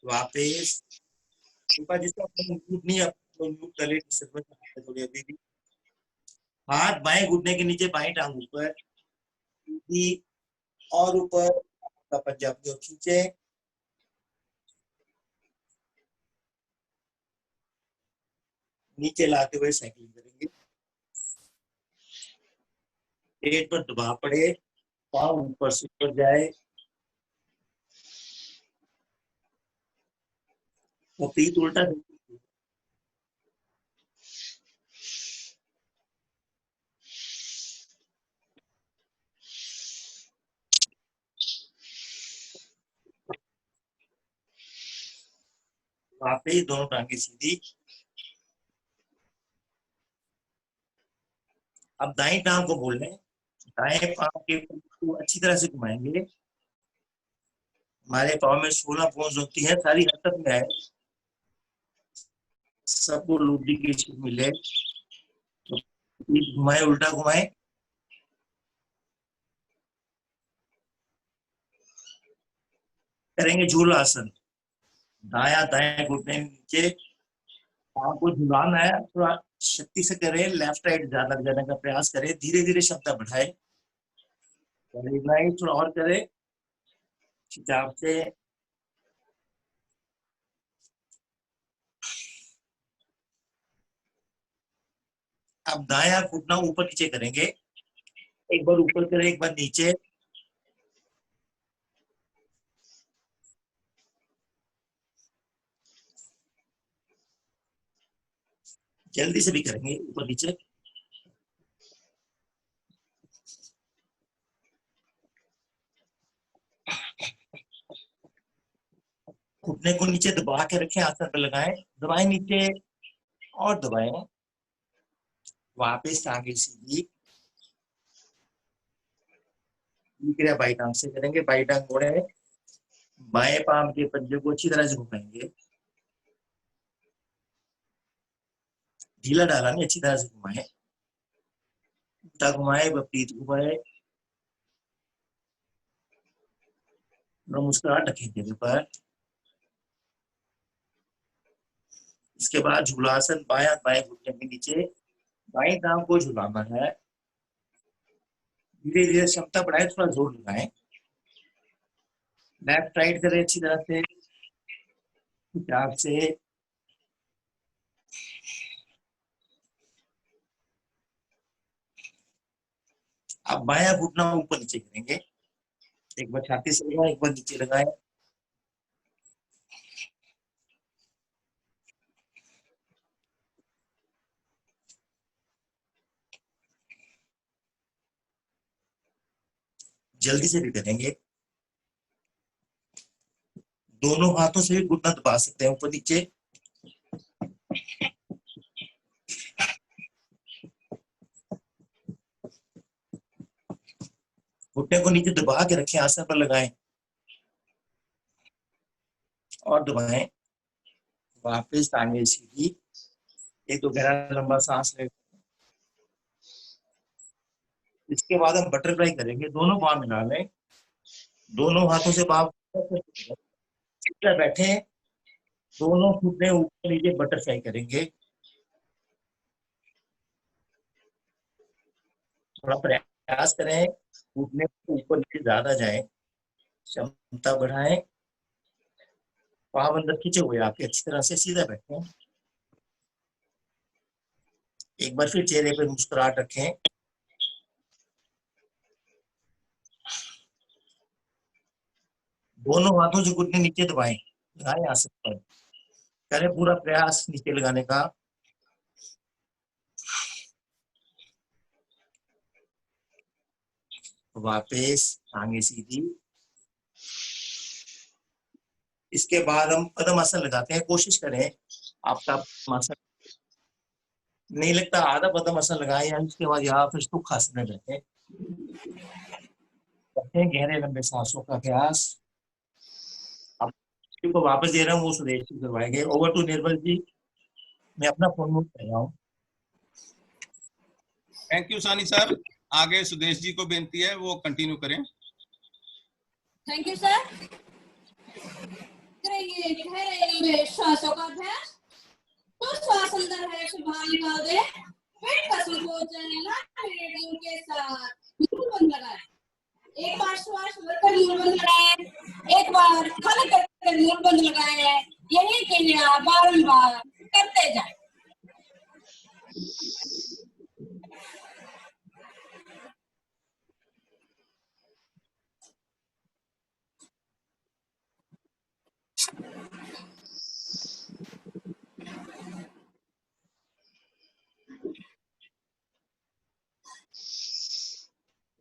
वापस ऊपर जिसका घुटनी कर ले थोड़ी अभी भी। हाथ बाएं घुटने के नीचे, बाएं टांग ऊपर और ऊपर का पंजा अपनी ओर खींचे। नीचे लाते हुए साइकिलिंग करेंगे। पेट पर दबाव पड़े, पाँव ऊपर से ऊपर जाए और पीठ उल्टा। वहां पे दोनों टांगे सीधी। अब दाएं टांग को बोल रहे हैं, दाएं पांव के को अच्छी तरह से घुमाएंगे। हमारे पाँव में 16 बोन्स होती है, सारी हरकत में है, सबको लुब्रिकेशन मिले। तो घुमाए, उल्टा घुमाए, करेंगे झूला आसन। दाया दाएं घुटने नीचे, पाँव को झुलाना है, थोड़ा शक्ति से करें, लेफ्ट राइट ज्यादा जाने का प्रयास करें, धीरे धीरे क्षमता बढ़ाए, थोड़ा और करें खिंचाव से। अब दाया घुटना ऊपर नीचे करेंगे, एक बार ऊपर करें, एक बार नीचे। जल्दी से भी करेंगे, ऊपर नीचे। घुटने को नीचे दबा के रखें, आसन पर लगाएं, दबाएं नीचे और दबाएं। वापस आगे सीधी क्रिया बाई टांग से करेंगे। बाई टांग मोड़े, बाएं पाम के पंजे को अच्छी तरह से घुमाएंगे, ढीला डाला नहीं, अच्छी तरह से घुमाए, उल्टा घुमाए, विपरीत घुमाए, मुस्कुराहट रखें चेहरे पर। इसके बाद झूलासन, बायां बाएं घुटने के नीचे, बाएं टांग को झुलाना है, धीरे धीरे क्षमता बढ़ाए, थोड़ा जोर लगाएं, लेफ्ट राइट करें अच्छी तरह से, खिंचाव से। अब बायां घुटना ऊपर नीचे करेंगे, एक बार छाती से लगाए, एक बार नीचे लगाए, जल्दी से भी करेंगे। दोनों हाथों से भी घुटना दबा सकते हैं ऊपर नीचे। घुटने को नीचे दबा के रखें, आसन पर लगाएं और दबाएं। वापस टांगे सीधी, एक तो गहरा लंबा सांस ले। इसके बाद हम बटरफ्लाई करेंगे, दोनों पाँव मिला लें, दोनों हाथों से पाँव बैठे, दोनों घुटने ऊपर नीचे बटरफ्लाई करेंगे। थोड़ा प्रयास करें, घुटने ऊपर नीचे ज्यादा जाए, क्षमता बढ़ाएं, पाँव अंदर खींचे हुए आपके, अच्छी तरह से सीधा बैठे। एक बार फिर चेहरे पे मुस्कुराहट रखें, दोनों हाथों से घुटने नीचे दबाएं, लगाएं आसन पर, करें पूरा प्रयास नीचे लगाने का। वापस टांगे सीधी। इसके बाद हम पद्म आसन लगाते हैं, कोशिश करें आपका आसन नहीं लगता, आधा पद्म आसन लगाए, या उसके बाद यहाँ फिर सुख आसन में बैठे, करते हैं गहरे लंबे सांसों का प्रयास। अब को वापस दे रहा हूँ, वो सुदेश जी करवाएंगे। ओवर टू निर्मल जी, मैं अपना फोन मूव कर रहा हूँ। थैंक यू सानी सर। आगे सुदेश जी को बेनती है वो कंटिन्यू करें। Thank you sir. करेंगे गहरे लंबे श्वासों का अभ्यास। तो श्वास अंदर है फिर बाहर निकाल दे। पेट का संकोचन नाक के साथ मुंह बंद लगाएं। एक बार श्वास भरकर मुंह बंद लगाएं, एक बार खाली करके मुंह बंद लगाएं। यही क्रिया बारंबार करते जाएं।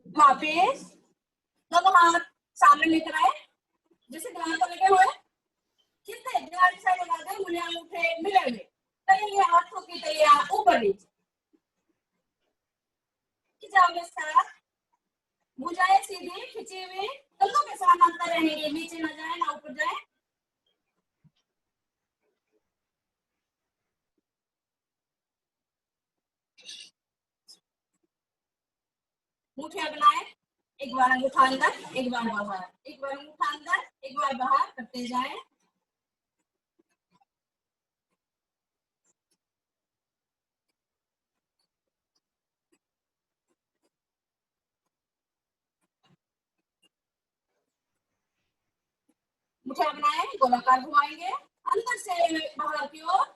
वापिस दोनों हाथ सामने लेकर आए, जैसे ध्यान पर लगे हुए। कितने ध्यान से लगा दे, मुझे अंगूठे मिले हुए, तलिए हाथों की तलिया ऊपर नीचे, खिंचाव के साथ भुजाएं सीधी खिंची हुई, कंधों के साथ अंतर रहेंगे, नीचे न जाए ना ऊपर जाए। मुठिया बनाए, एक बार अंगूठा अंदर, एक बार बाहर, एक बार अंगूठा अंदर, एक बार बाहर करते जाए। मुठिया बनाए, गोलाकार घुमाएंगे अंदर से बाहर की ओर।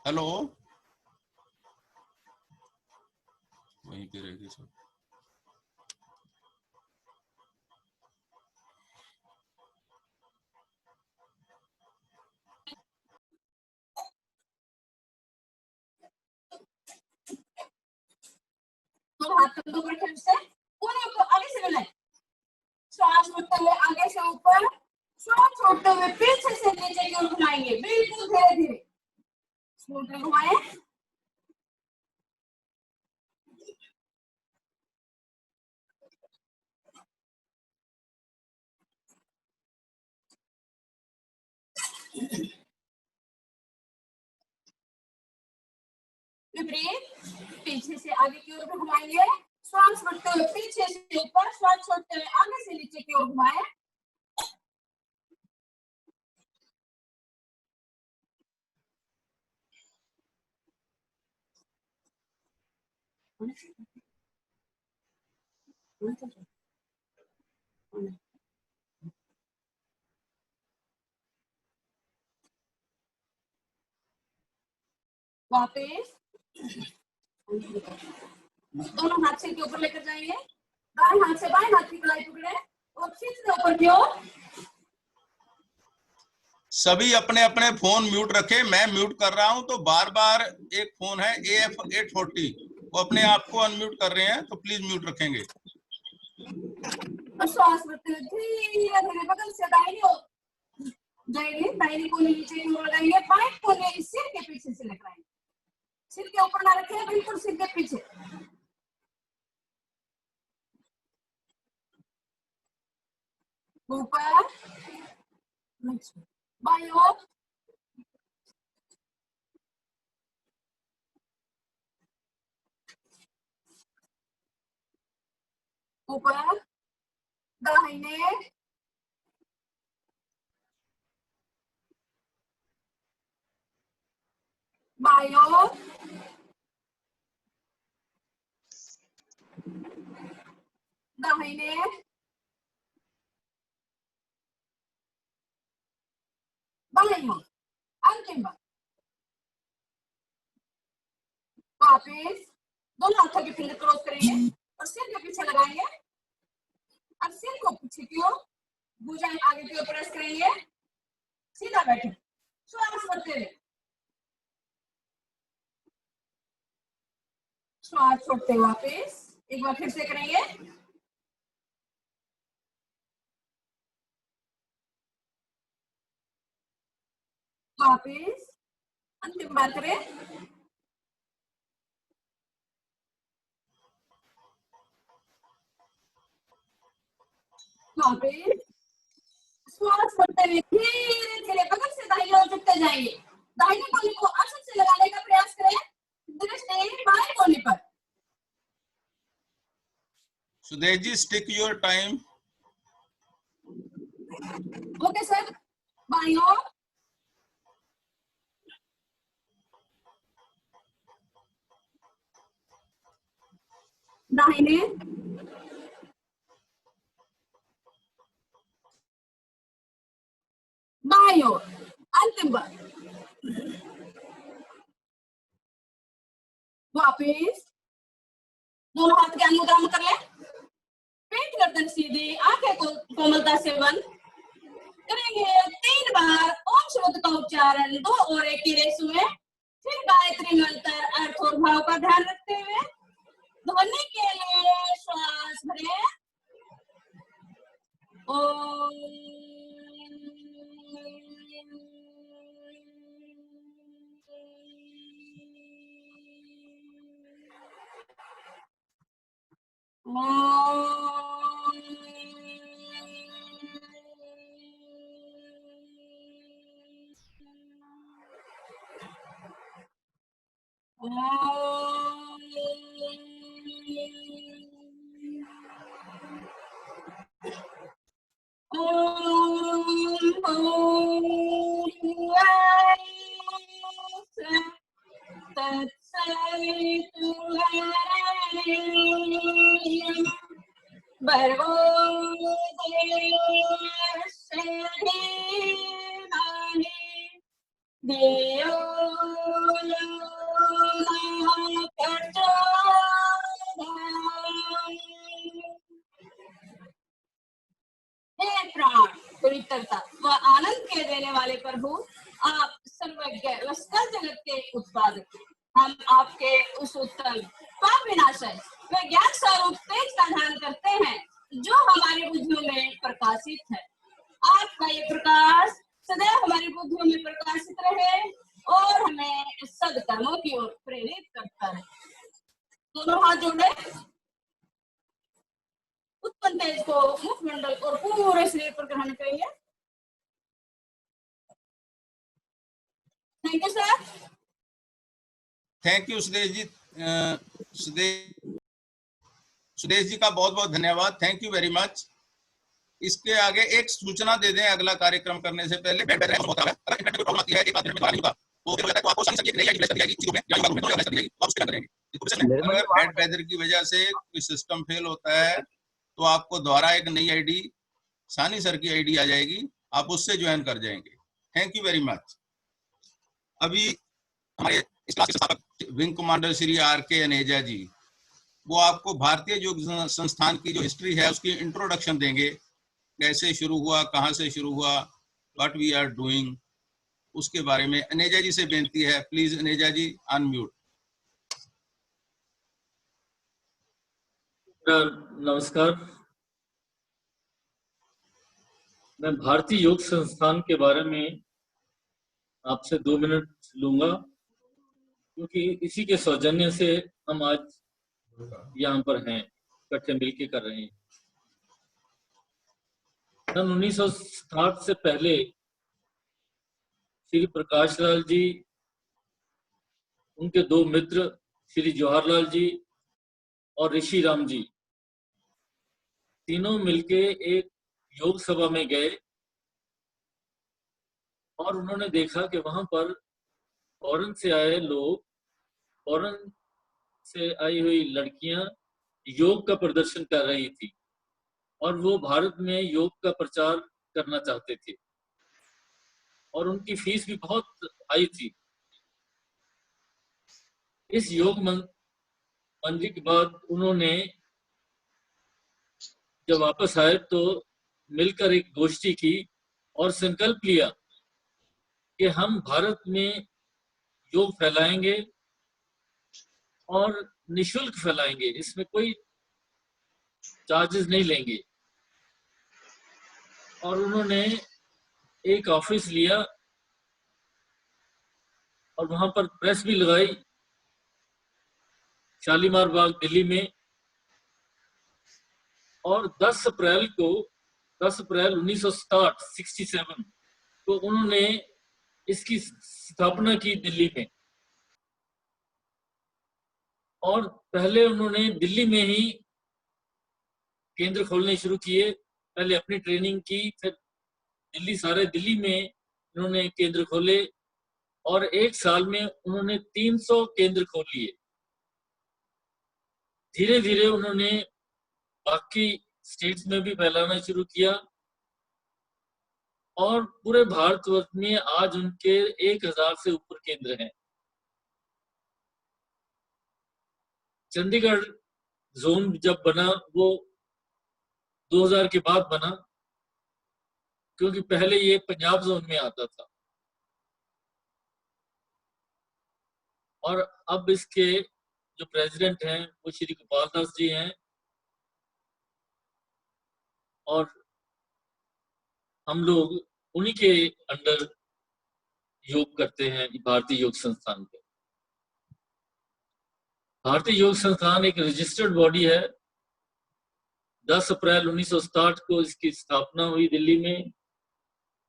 हेलो, वहीं पे रहेगी सब। तो हाथ कंधों पर फिर से कोनों को आगे से मिलाएं। श्वास छोड़ते हुए आगे से ऊपर, श्वास छोड़ते हुए पीछे से नीचे की ओर घुमाएंगे, बिल्कुल धीरे धीरे स्मूथली घुमाएं। विपरीत पीछे से आगे की ओर घुमाएंगे, श्वास छोड़ते हुए पीछे से ऊपर, श्वास छोड़ते हुए आगे से नीचे की ओर घुमाएं। वापिस दोनों हाथ सिर के ऊपर लेकर जाएंगे, दाएं हाथ से बाएं हाथ की कलाई पकड़े और फिर से ऊपर की ओर। सभी अपने अपने फोन म्यूट रखें, मैं म्यूट कर रहा हूं, तो बार बार एक फोन है AF840, वो अपने आप को अनम्यूट कर रहे हैं, तो प्लीज म्यूट रखेंगे। श्वास भरते हुए धीरे धीरे बगल से दाहिनी ओर जाएंगे, दाहिनी कोने नीचे की ओर लगाएंगे, बाएं कोने सिर के पीछे से लगाएंगे, सिर के ऊपर ना रखें, बिल्कुल सिर के पीछे। ऊपर बाईं ओर, ऊपर दाहिने, बाईं ओर, दाहिने, बाईं ओर, अंतिम बार। वापिस दोनों हाथों के फिंगर क्रॉस करेंगे और सिर के पीछे लगाएंगे। अब सिर को पीछे की ओर, भुजाएं आगे की ओर प्रेस करेंगे, सीधा बैठे, श्वास भरते हुए, श्वास छोड़ते हुए वापिस एक बार फिर से करेंगे। वापिस अंतिम बार करें। वापिस श्वास छोड़ते हुए धीरे धीरे बगल से दाहिनी ओर झुकते जाइए। दाहिने कोहनी को आसन से लगाने का प्रयास करें। दृष्टि बाएं कोहनी पर। Sudesh ji, stick your time. Okay sir. बाईं ओर। दाहिने। बाईं ओर। अंतिम बार। वापिस दोनों हाथ के मुद्रा में कर ले। पेट गर्दन सीधी, आंखें को कोमलता से बंद करेंगे। 3 बार ओम शब्द का उच्चारण 2 और 1 की रेस में। फिर गायत्री मंत्र अर्थ और भाव का ध्यान रखते हुए ध्वनि के लिए श्वास भरें। पवित्रता व आनंद के देने वाले प्रभु, आप सर्वज्ञ व सकल जगत के उत्पादक, हम आपके उस उत्तम पाप विनाशक व ज्ञान स्वरूप तेज का ध्यान करते हैं जो हमारी बुद्धियों में प्रकाशित है। आपका ये प्रकाश सदैव हमारी बुद्धियों में प्रकाशित रहे और हमें सदकर्मों की ओर प्रेरित करता है। दोनों हाथ जोड़े। उत्पन्न तेज को मुखमंडल और पूरे शरीर पर ग्रहण करिए। Thank you sir. Thank you Sudesh ji. Sudesh ji का बहुत बहुत धन्यवाद। Thank you very much. इसके आगे एक सूचना दे दें अगला कार्यक्रम करने से पहले। अगर बैड वेदर की वजह से कोई सिस्टम फेल होता है तो आपको दोबारा एक नई आईडी, सानी सर की आईडी आ जाएगी, आप उससे ज्वाइन कर जाएंगे। Thank you very much. अभी हमारे इस क्लास के संस्थापक wing commander Shri RK Aneja ji, वो आपको भारतीय योग संस्थान की जो हिस्ट्री है उसकी इंट्रोडक्शन देंगे। कैसे शुरू हुआ, कहाँ से शुरू हुआ, व्हाट वी आर डूइंग, उसके बारे में अनेजा जी से बेनती है। Please Aneja ji unmute. नमस्कार। मैं भारतीय योग संस्थान के बारे में आपसे 2 मिनट लूंगा, क्योंकि इसी के सौजन्य से हम आज यहाँ पर हैं, इकट्ठे मिलकर कर रहे हैं। सन 1960 से पहले श्री प्रकाश लाल जी, उनके 2 मित्र श्री जवाहरलाल जी और ऋषि राम जी, तीनों मिलके एक योग सभा में गए और उन्होंने देखा कि वहां पर फॉरेन से आए लोग, फॉरेन से आई हुई लड़कियां योग का प्रदर्शन कर रही थी और वो भारत में योग का प्रचार करना चाहते थे और उनकी फीस भी बहुत हाई थी। इस योग मंदिर के बाद उन्होंने जब वापस आए तो मिलकर एक गोष्ठी की और संकल्प लिया कि हम भारत में योग फैलाएंगे और निशुल्क फैलाएंगे, इसमें कोई चार्जेस नहीं लेंगे। और उन्होंने एक ऑफिस लिया और वहां पर प्रेस भी लगाई शालीमार बाग दिल्ली में। और 10 अप्रैल 1967 को उन्होंने इसकी स्थापना की दिल्ली में। और पहले उन्होंने दिल्ली में ही केंद्र खोलने शुरू किए। पहले अपनी ट्रेनिंग की, फिर सारे दिल्ली में इन्होंने केंद्र खोले और एक साल में उन्होंने 300 केंद्र खोल लिए। धीरे धीरे उन्होंने बाकी स्टेट्स में भी फैलाना शुरू किया और पूरे भारतवर्ष में आज उनके 1000 से ऊपर केंद्र हैं। चंडीगढ़ जोन जब बना वो 2000 के बाद बना, क्योंकि पहले ये पंजाब जोन में आता था। और अब इसके जो प्रेसिडेंट हैं वो श्री गोपाल दास जी हैं और हम लोग उन्हीं के अंडर योग करते हैं भारतीय योग संस्थान पे। भारतीय योग संस्थान एक रजिस्टर्ड बॉडी है। 10 अप्रैल 1967 को इसकी स्थापना हुई दिल्ली में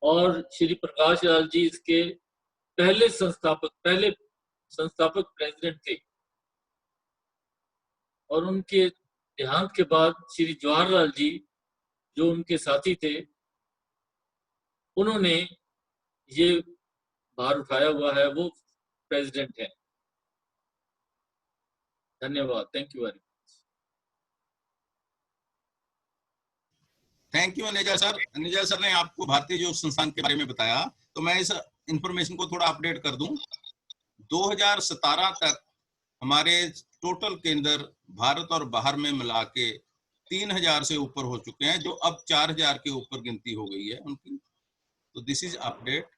और श्री प्रकाश राज जी इसके पहले संस्थापक प्रेसिडेंट थे। और उनके देहांत के बाद श्री जवाहरलाल जी जो उनके साथी थे, उन्होंने ये भार उठाया हुआ है, वो प्रेसिडेंट है। धन्यवाद। Thank you very much. Thank you Aneja sir. Aneja sir ने आपको भारतीय योग संस्थान के बारे में बताया, तो मैं इस इंफॉर्मेशन को थोड़ा अपडेट कर दूं। 2017 तक हमारे टोटल केंद्र भारत और बाहर में मिला के 3000 से ऊपर हो चुके हैं, जो अब 4000 के ऊपर गिनती हो गई है उनकी। तो दिस इज अपडेट।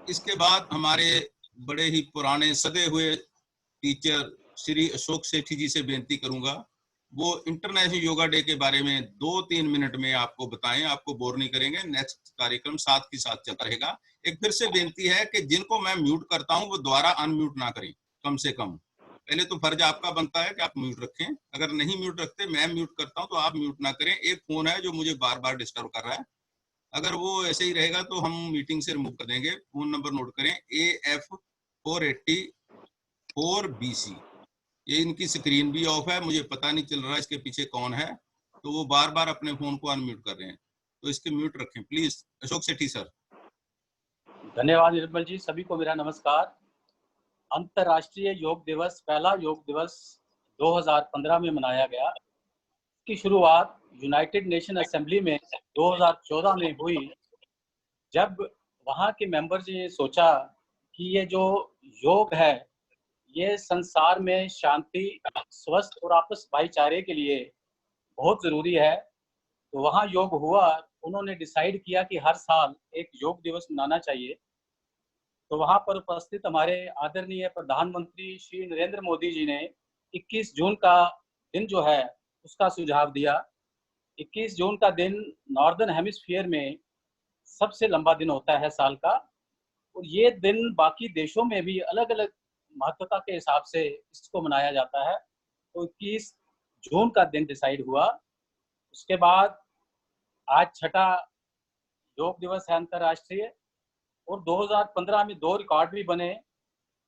इसके बाद हमारे बड़े ही पुराने सदे हुए टीचर श्री अशोक सेठी जी से बेनती करूंगा, वो इंटरनेशनल योगा डे के बारे में 2-3 मिनट में आपको बताएं। आपको बोर नहीं करेंगे, नेक्स्ट कार्यक्रम साथ के साथ चलता रहेगा। एक फिर से बेनती है कि जिनको मैं म्यूट करता हूं वो दोबारा अनम्यूट ना करें। कम से कम पहले तो फर्ज आपका बनता है कि आप म्यूट रखें। अगर नहीं म्यूट रखते, मैं म्यूट करता हूं तो आप म्यूट ना करें। एक फोन है जो मुझे बार बार डिस्टर्ब कर रहा है, अगर वो ऐसे ही रहेगा तो हम मीटिंग से रिमूव कर देंगे। फोन नंबर नोट करें, AF480-4BC। ये इनकी स्क्रीन भी ऑफ है, मुझे पता नहीं चल रहा इसके पीछे कौन है, तो वो बार बार अपने फोन को अनम्यूट कर रहे हैं, तो इसके म्यूट रखें प्लीज। Ashok Sethi sir. धन्यवाद निर्मल जी। सभी को मेरा नमस्कार। अंतर्राष्ट्रीय योग दिवस, पहला योग दिवस 2015 में मनाया गया। इसकी शुरुआत यूनाइटेड नेशन असेंबली में 2014 में हुई, जब वहाँ के मेंबर्स ने सोचा कि ये जो योग है ये संसार में शांति, स्वस्थ और आपस भाईचारे के लिए बहुत जरूरी है। तो वहाँ योग हुआ। उन्होंने डिसाइड किया कि हर साल एक योग दिवस मनाना चाहिए। तो वहाँ पर उपस्थित हमारे आदरणीय प्रधानमंत्री श्री नरेंद्र मोदी जी ने 21 जून का दिन जो है उसका सुझाव दिया। 21 जून का दिन नॉर्दर्न हेमिस्फीयर में सबसे लंबा दिन होता है साल का, और ये दिन बाकी देशों में भी अलग अलग महत्वता के हिसाब से इसको मनाया जाता है। तो 21 जून का दिन डिसाइड हुआ। उसके बाद आज छठा योग दिवस है अंतर्राष्ट्रीय, और 2015 में 2 रिकॉर्ड भी बने।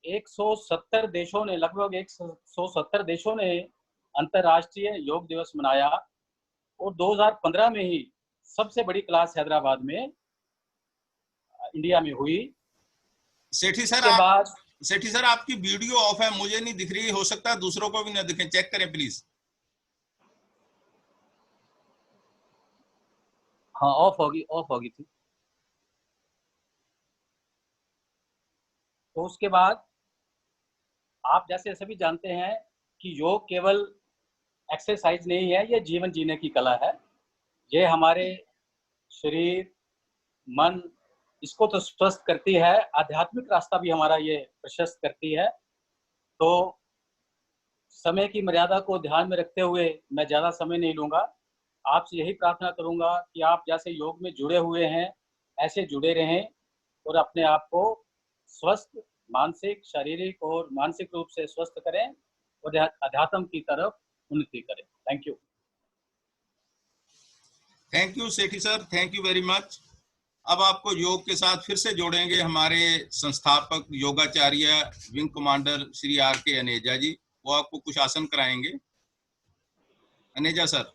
170 देशों ने, लगभग 170 देशों ने अंतर्राष्ट्रीय योग दिवस मनाया, और 2015 में ही सबसे बड़ी क्लास हैदराबाद में, इंडिया में हुई। सेठी सर, सेठी सर आपकी वीडियो ऑफ है, मुझे नहीं दिख रही, हो सकता है दूसरों को भी ना दिखे, चेक करें प्लीज। हाँ, ऑफ होगी थी। तो उसके बाद आप जैसे सभी जानते हैं कि योग केवल एक्सरसाइज नहीं है, ये जीवन जीने की कला है। ये हमारे शरीर, मन, इसको तो स्वस्थ करती है, आध्यात्मिक रास्ता भी हमारा ये प्रशस्त करती है। तो समय की मर्यादा को ध्यान में रखते हुए मैं ज़्यादा समय नहीं लूँगा। आपसे यही प्रार्थना करूँगा कि आप जैसे योग में जुड़े हुए हैं ऐसे जुड़े रहें और अपने आप को स्वस्थ, मानसिक, शारीरिक और मानसिक रूप से स्वस्थ करें और अध्यात्म की तरफ उन्नति करें। Thank you. Thank you Sethi sir, thank you very much. अब आपको योग के साथ फिर से जोड़ेंगे हमारे संस्थापक योगाचार्य wing commander Shri R.K. Aneja ji. वो आपको कुछ आसन कराएंगे। Aneja sir.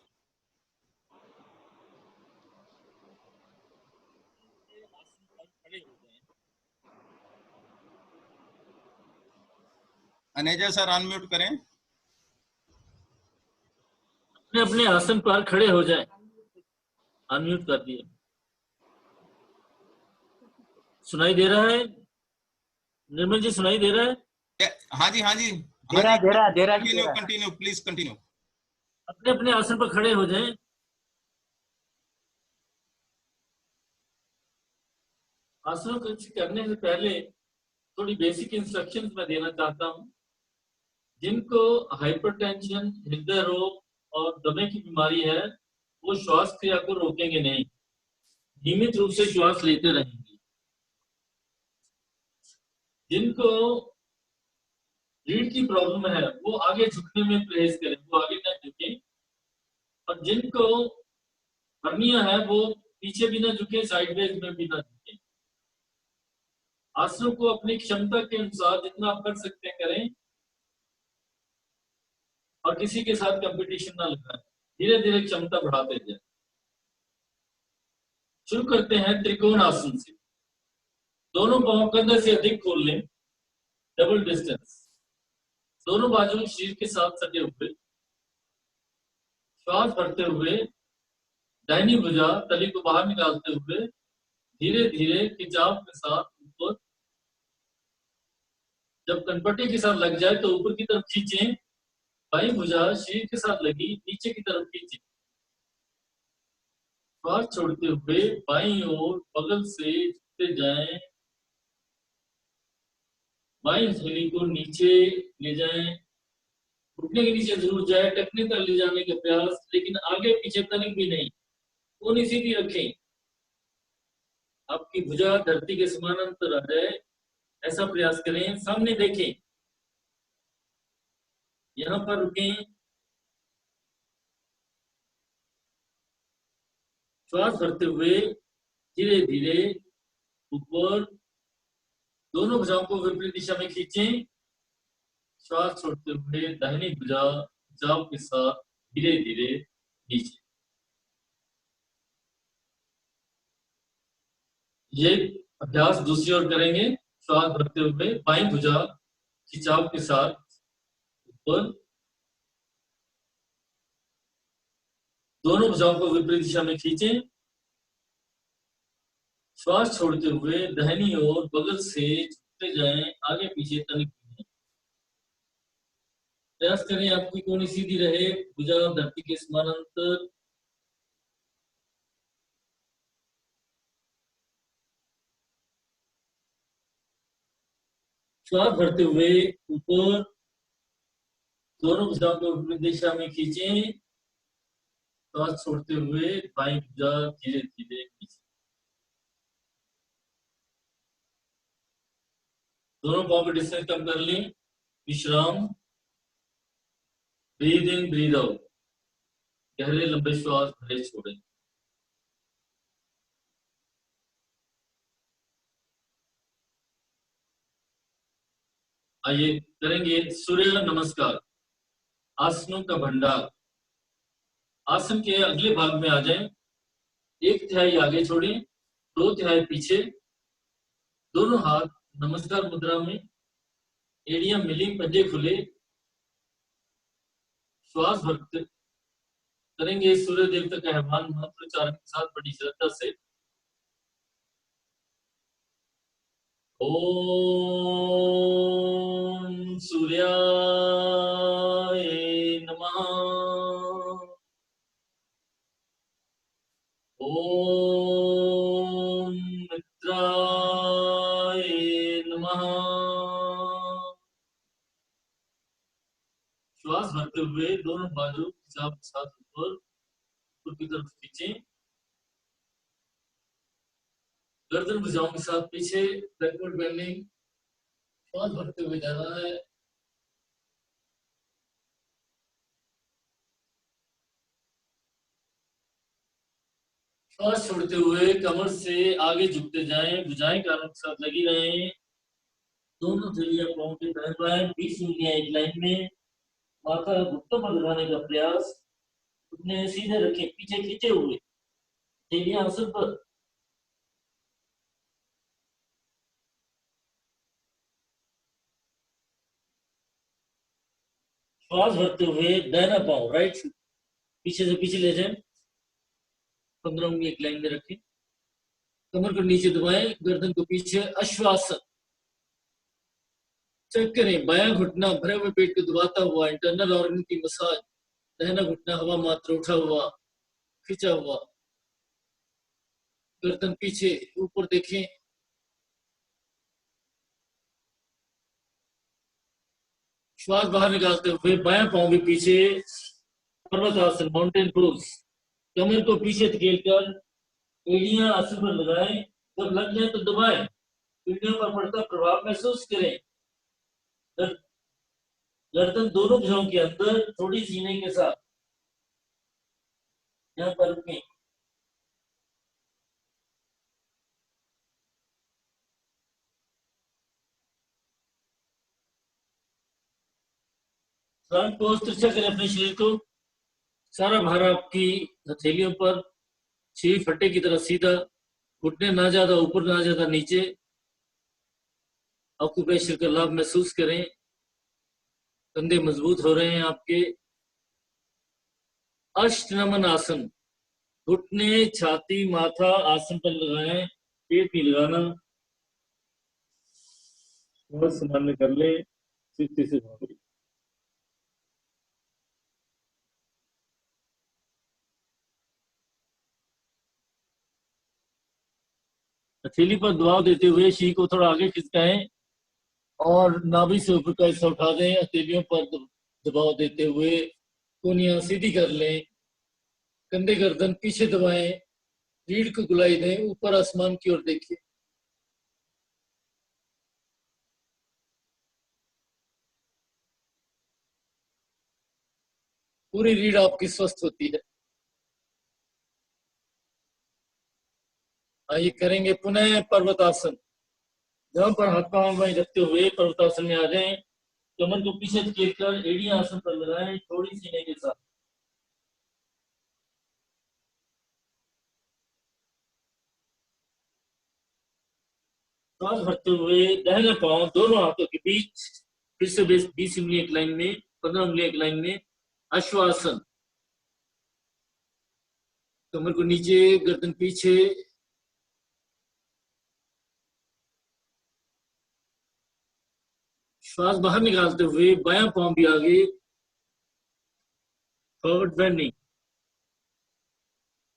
Aneja sir unmute करें। अपने अपने आसन पर खड़े हो जाएं। अनम्यूट कर दिए। सुनाई दे रहा है निर्मल जी? सुनाई दे रहा है? हाँ जी, हाँ जी, दे रहा है। Continue please continue. अपने अपने आसन पर खड़े हो जाएं। आसनों को करने से पहले थोड़ी बेसिक इंस्ट्रक्शंस मैं देना चाहता हूं। जिनको हाइपरटेंशन, हृदय रोग और दमे की बीमारी है, वो श्वास क्रिया को रोकेंगे नहीं, नियमित रूप से श्वास लेते रहेंगे। जिनको रीढ़ की प्रॉब्लम है, वो आगे झुकने में परहेज करें, वो आगे न झुके। और जिनको हर्निया है, वो पीछे भी ना झुके, साइडवेज में भी ना झुके। आसनों को अपनी क्षमता के अनुसार जितना आप कर सकते हैं करें, और किसी के साथ कंपटीशन ना लगाएं। धीरे धीरे क्षमता बढ़ाते जाएं। शुरू करते हैं त्रिकोण आसन से। दोनों पांव कंधे से अधिक खोल लें, डबल डिस्टेंस। दोनों बाजू शरीर के साथ सटे हुए, श्वास भरते हुए दाहिनी भुजा तली को बाहर निकालते हुए धीरे धीरे खिंचाव के साथ ऊपर। जब कनपट्टी के साथ लग जाए तो ऊपर की तरफ खींचें। बाईं भुजा शरीर के साथ लगी, नीचे की तरफ खींचें। श्वास छोड़ते हुए बाईं ओर बगल से झुकते जाएं। बाईं हथेली को नीचे ले जाएं। घुटने के नीचे जरूर जाए, टखने तक ले जाने का प्रयास, लेकिन आगे पीछे तनिक भी नहीं। कोनी सीधी रखें। आपकी भुजा धरती के समानांतर आ जाए, ऐसा प्रयास करें। सामने देखें, यहां पर रुकें। श्वास भरते हुए धीरे धीरे ऊपर, दोनों भुजाओं को विपरीत दिशा में खींचें। श्वास छोड़ते हुए दाहिनी भुजा खिंचाव के साथ धीरे धीरे नीचे। ये अभ्यास दूसरी ओर करेंगे। श्वास भरते हुए बाईं भुजा खिंचाव के साथ ऊपर, दोनों भुजाओं को विपरीत दिशा में खींचें। श्वास छोड़ते हुए दाहिनी ओर बगल से झुकते जाएं, आगे पीछे तनिक नहीं। प्रयास करें आपकी कोनी सीधी रहे, भुजा धरती के समानांतर। श्वास भरते हुए ऊपर, दोनों भुजाओं को विपरीत दिशा में खींचें। श्वास छोड़ते हुए बाईं भुजा धीरे धीरे नीचे। दोनों पाँव का डिस्टेंस कम कर लें। विश्राम। Breathe in, breathe out. गहरे लंबे श्वास भरे छोड़ें। आइए करेंगे सूर्य नमस्कार, आसनों का भंडार। आसन के अगले भाग में आ जाएं। 1/3 आगे छोड़ें, 2/3 पीछे। दोनों हाथ नमस्कार मुद्रा में, एड़ियां मिली, पंजे खुले। श्वास भरते करेंगे सूर्य देवता का आह्वान मंत्रोच्चारण के साथ बड़ी श्रद्धा से। ओम सूर्याय नमः। ओम मित्राय नमः। श्वास भरते हुए दोनों बाजू खिंचाव के साथ ऊपर की तरफ खींचें। गर्दन भुजाओं के साथ पीछे, बैकवर्ड बेंडिंग। श्वास भरते हुए जाना है। श्वास छोड़ते हुए कमर से आगे झुकते जाएं, भुजाएं कानों के साथ लगी रहें। दोनों हथेलियां पांव के दाएं बाएं 20 उंगलियां एक लाइन में, माथा घुटनों पर लगाने का प्रयास। घुटने सीधे रखें, पीछे खींचे हुए, हथेलियां आसन पर। श्वास भरते हुए दाहिना पांव राइट फुट पीछे से पीछे ले जाएं, 15 उंगली एक लाइन में रखें। कमर को नीचे दबाएं, गर्दन को पीछे, अश्वासन। चेक करें, बायां घुटना भरे हुए पेट को दबाता हुआ, इंटरनल ऑर्गन की मसाज। दाहिना घुटना हवा मात्र उठा हुआ, खींचा हुआ, गर्दन पीछे, ऊपर देखें। श्वास बाहर निकालते हुए बायां पांव भी पीछे, पर्वतासन माउंटेन पोज। कमर को पीछे धकेलकर एड़ियां आसन पर लगाएं, जब लग जाए तो दबाएं। एड़ियों पर पड़ता प्रभाव महसूस करें। गर्दन दोनों भुजाओं के अंदर, थोड़ी सीने के साथ। यहाँ पर रुकें। फ्रंट पोज तिरछा करें अपने शरीर को, सारा भार आपकी हथेलियों पर, शरीर फट्टे की तरह सीधा, घुटने ना ज्यादा ऊपर ना ज्यादा नीचे। ऑक्यूप्रेशर का लाभ महसूस करें, कंधे मजबूत हो रहे हैं आपके। अष्टनमन आसन, घुटने छाती माथा आसन पर लगाएं, पेट नहीं लगाना। बहुत सामान्य कर ले, सीधे से भाग। हथेली पर दबाव देते हुए शरीर को थोड़ा आगे खिसकाएं और नाभि से ऊपर का हिस्सा उठा दें। हथेलियों पर दबाव देते हुए कोहनियां सीधी कर लें, कंधे गर्दन पीछे दबाएं, रीढ़ को गुलाई दें, ऊपर आसमान की ओर देखिए। पूरी रीढ़ आपकी स्वस्थ होती है। आइए करेंगे पुनः पर्वतासन। जहां पर हाथ पांव में रखते हुए पर्वतासन में आ जाएं, कमर को पीछे धकेलकर एड़ियां आसन पर लगाएं, थोड़ी सीने के साथ। श्वास भरते हुए दाहिना पांव दोनों हाथों के बीच, फिर से 20 उंगली एक लाइन में, 15 उंगली एक लाइन में, अश्वासन। कमर को नीचे, गर्दन पीछे। श्वास बाहर निकालते हुए बायां पांव भी आगे, फॉरवर्ड बेंडिंग।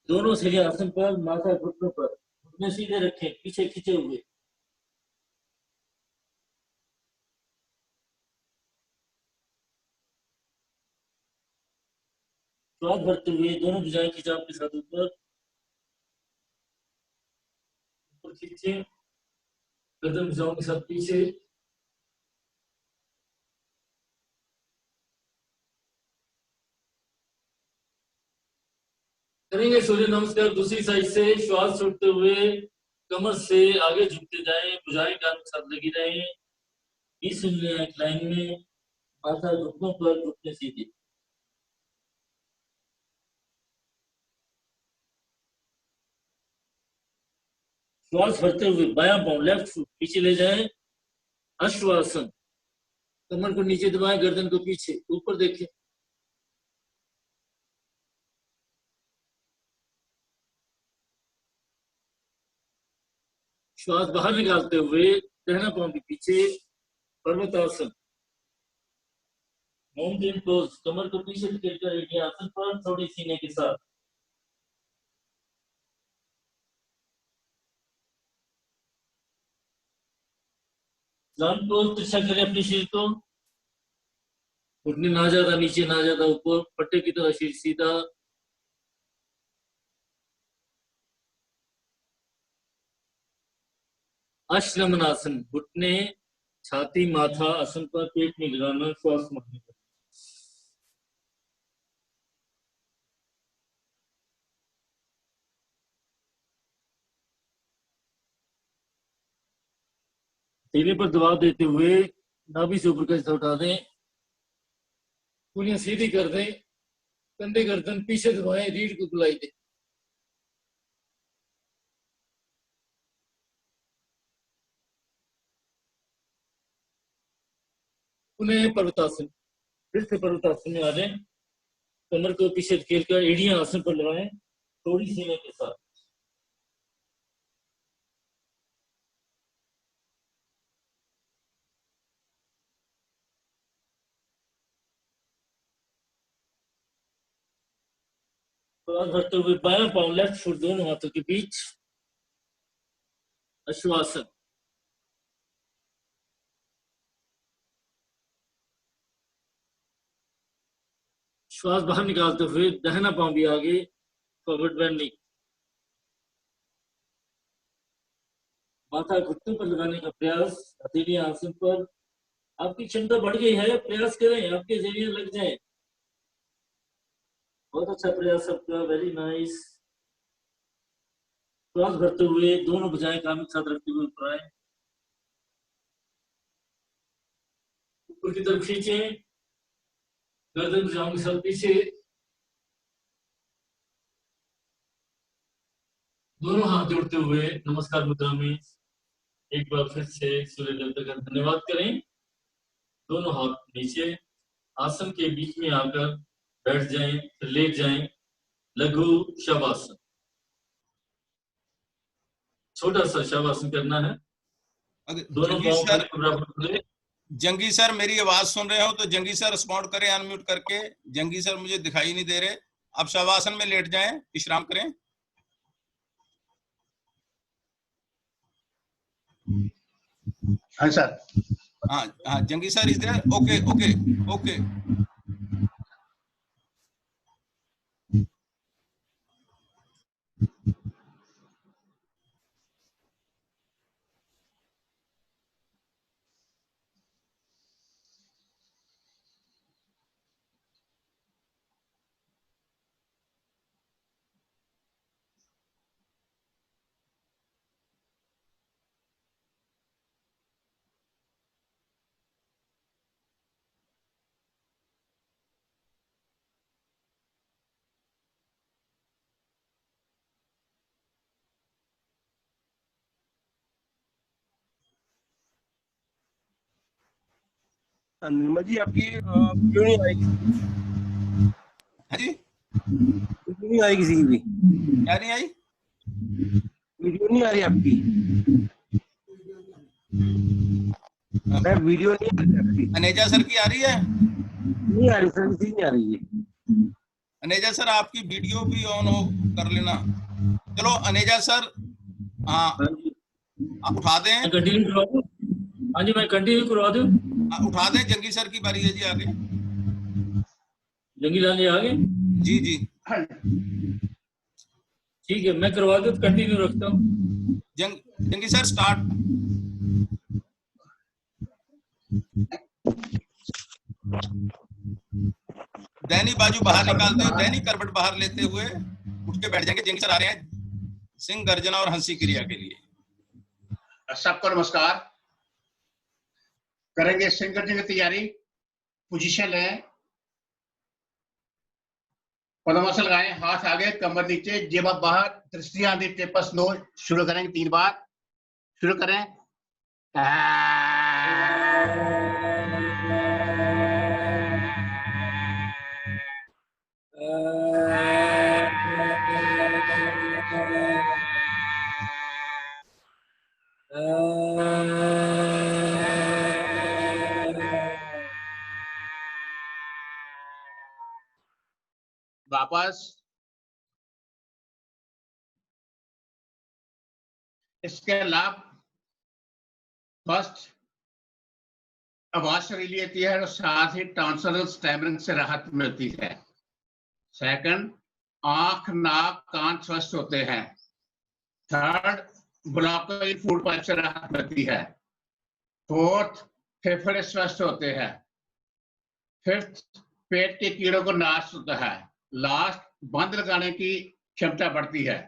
दोनों सिरे आसन पर, माथा घुटनों पर, घुटने सीधे रखें, पीछे खींचे हुए। श्वास भरते हुए दोनों भुजाएं खिंचाव के साथ ऊपर खींचे, गर्दन भुजाओं के साथ पीछे। करेंगे सूर्य नमस्कार दूसरी साइड से। श्वास छोड़ते हुए कमर से आगे झुकते जाएं, भुजाएं कान के साथ लगी रहें, 20 उंगलियां एक लाइन में, माथा घुटनों पर, घुटने सीधे। श्वास भरते हुए बायां पांव लेफ्ट फुट पीछे ले जाएं, अश्वासन। कमर को नीचे दबाएं, गर्दन को पीछे, ऊपर देखें। श्वास बाहर निकालते हुए दाहिना पांव भी पीछे, पर्वतासन माउंटेन पोज। कमर को पीछे धकेलकर एड़ियां आसन पर, थोड़ी सीने के साथ। प्लांट पोज तिरछा करें अपने शरीर को, घुटने ना ज्यादा नीचे ना ज्यादा ऊपर, पट्टे की तरह शरीर सीधा। अश्वमन आसन, घुटने छाती माथा आसन पर पेट में लगाना, श्वास मारने पर। सीने पर दबाव देते हुए नाभि से ऊपर का हिस्सा उठा दें, उंगलियां सीधी कर दें, कंधे गर्दन पीछे दबाएं, रीढ़ को बुलाई दें। पुनः पर्वतासन, फिर से पर्वतासन में आ जाएं, कमर को पीछे धकेल कर एड़ियां आसन पर लगाएं, थोड़ी सीने के साथ। श्वास भरते हुए बायां पांव लेफ्ट फुट दोनों हाथों के बीच, अश्वासन। श्वास बाहर निकालते हुए दाहिना पांव भी आगे, फॉरवर्ड बेंडिंग। माथा घुटनों पर लगाने का प्रयास, हथेलियां आसन पर। आपकी क्षमता बढ़ गई है, प्रयास करें, आपके जरिए लग जाए। बहुत अच्छा प्रयास आपका, वेरी नाइस। श्वास भरते हुए दोनों भुजाएं कान के साथ रखते हुए ऊपर आए, ऊपर की तरफ खींचे, गर्दन भुजाओं के साथ पीछे, दोनों हाथ जोड़ते हुए नमस्कार मुद्रा में एक बार फिर से सूर्य देवता का धन्यवाद करें। दोनों हाथ नीचे, आसन के बीच में आकर बैठ जाएं, फिर लेट जाएं, लघु शवासन। छोटा सा शवासन करना है। दोनों पांव सर, बराबर खुले। जंगी सर मेरी आवाज सुन रहे हो तो जंगी सर रिस्पॉन्ड करें अनम्यूट करके। जंगी सर मुझे दिखाई नहीं दे रहे। आप शवासन में लेट जाएं, विश्राम करें। हाँ सर। हाँ Jangi sir is there. Okay okay okay. Nirmal ji आपकी वीडियो नहीं आएगी। हाँ जी, वीडियो नहीं आएगी किसी की भी। क्या नहीं आई? वीडियो नहीं आ रही आपकी। मैं वीडियो नहीं आ रही आपकी। अनेजा सर की आ रही है? नहीं आ रही सर, किसी नहीं आ रही है। अनेजा सर आपकी वीडियो भी ऑन हो कर लेना। चलो अनेजा सर, हाँ आप उठा दें। कंटिन्यू करवा दूं? हाँ जी, मैं कंटिन्यू करवा दूं? उठा दें, जंगी सर की बारी है जी, आगे। जंगी लाल जी आगे? जी जी ठीक है, मैं करवा दूं, कंटिन्यू रखता हूँ। जंगी सर स्टार्ट। दैनी बाजू बाहर निकालते हुए, दैनी करवट बाहर लेते हुए उठ के बैठ जाएंगे। जंगी सर आ रहे हैं सिंह गर्जना और हंसी क्रिया के लिए। सबको नमस्कार। करेंगे सिंह गर्जन की तैयारी। पोजीशन है, पद्मासन लगाएं, हाथ आगे, कमर नीचे, जेब बाहर, दृष्टियां नीचे, पस नो। शुरू करेंगे 3 बार। शुरू करें। वापस। इसके लाभ फर्स्ट आवाज शरीर लेती है और साथ ही टॉन्सिल स्टैमरिंग से राहत मिलती है। सेकंड, आंख नाक कान स्वस्थ होते हैं। थर्ड, ब्लॉकेज फूड पाइप से राहत मिलती है। फोर्थ, फेफड़े स्वस्थ होते हैं। फिफ्थ, पेट के कीड़ों को नाश होता है। लास्ट, बंद लगाने की क्षमता बढ़ती है।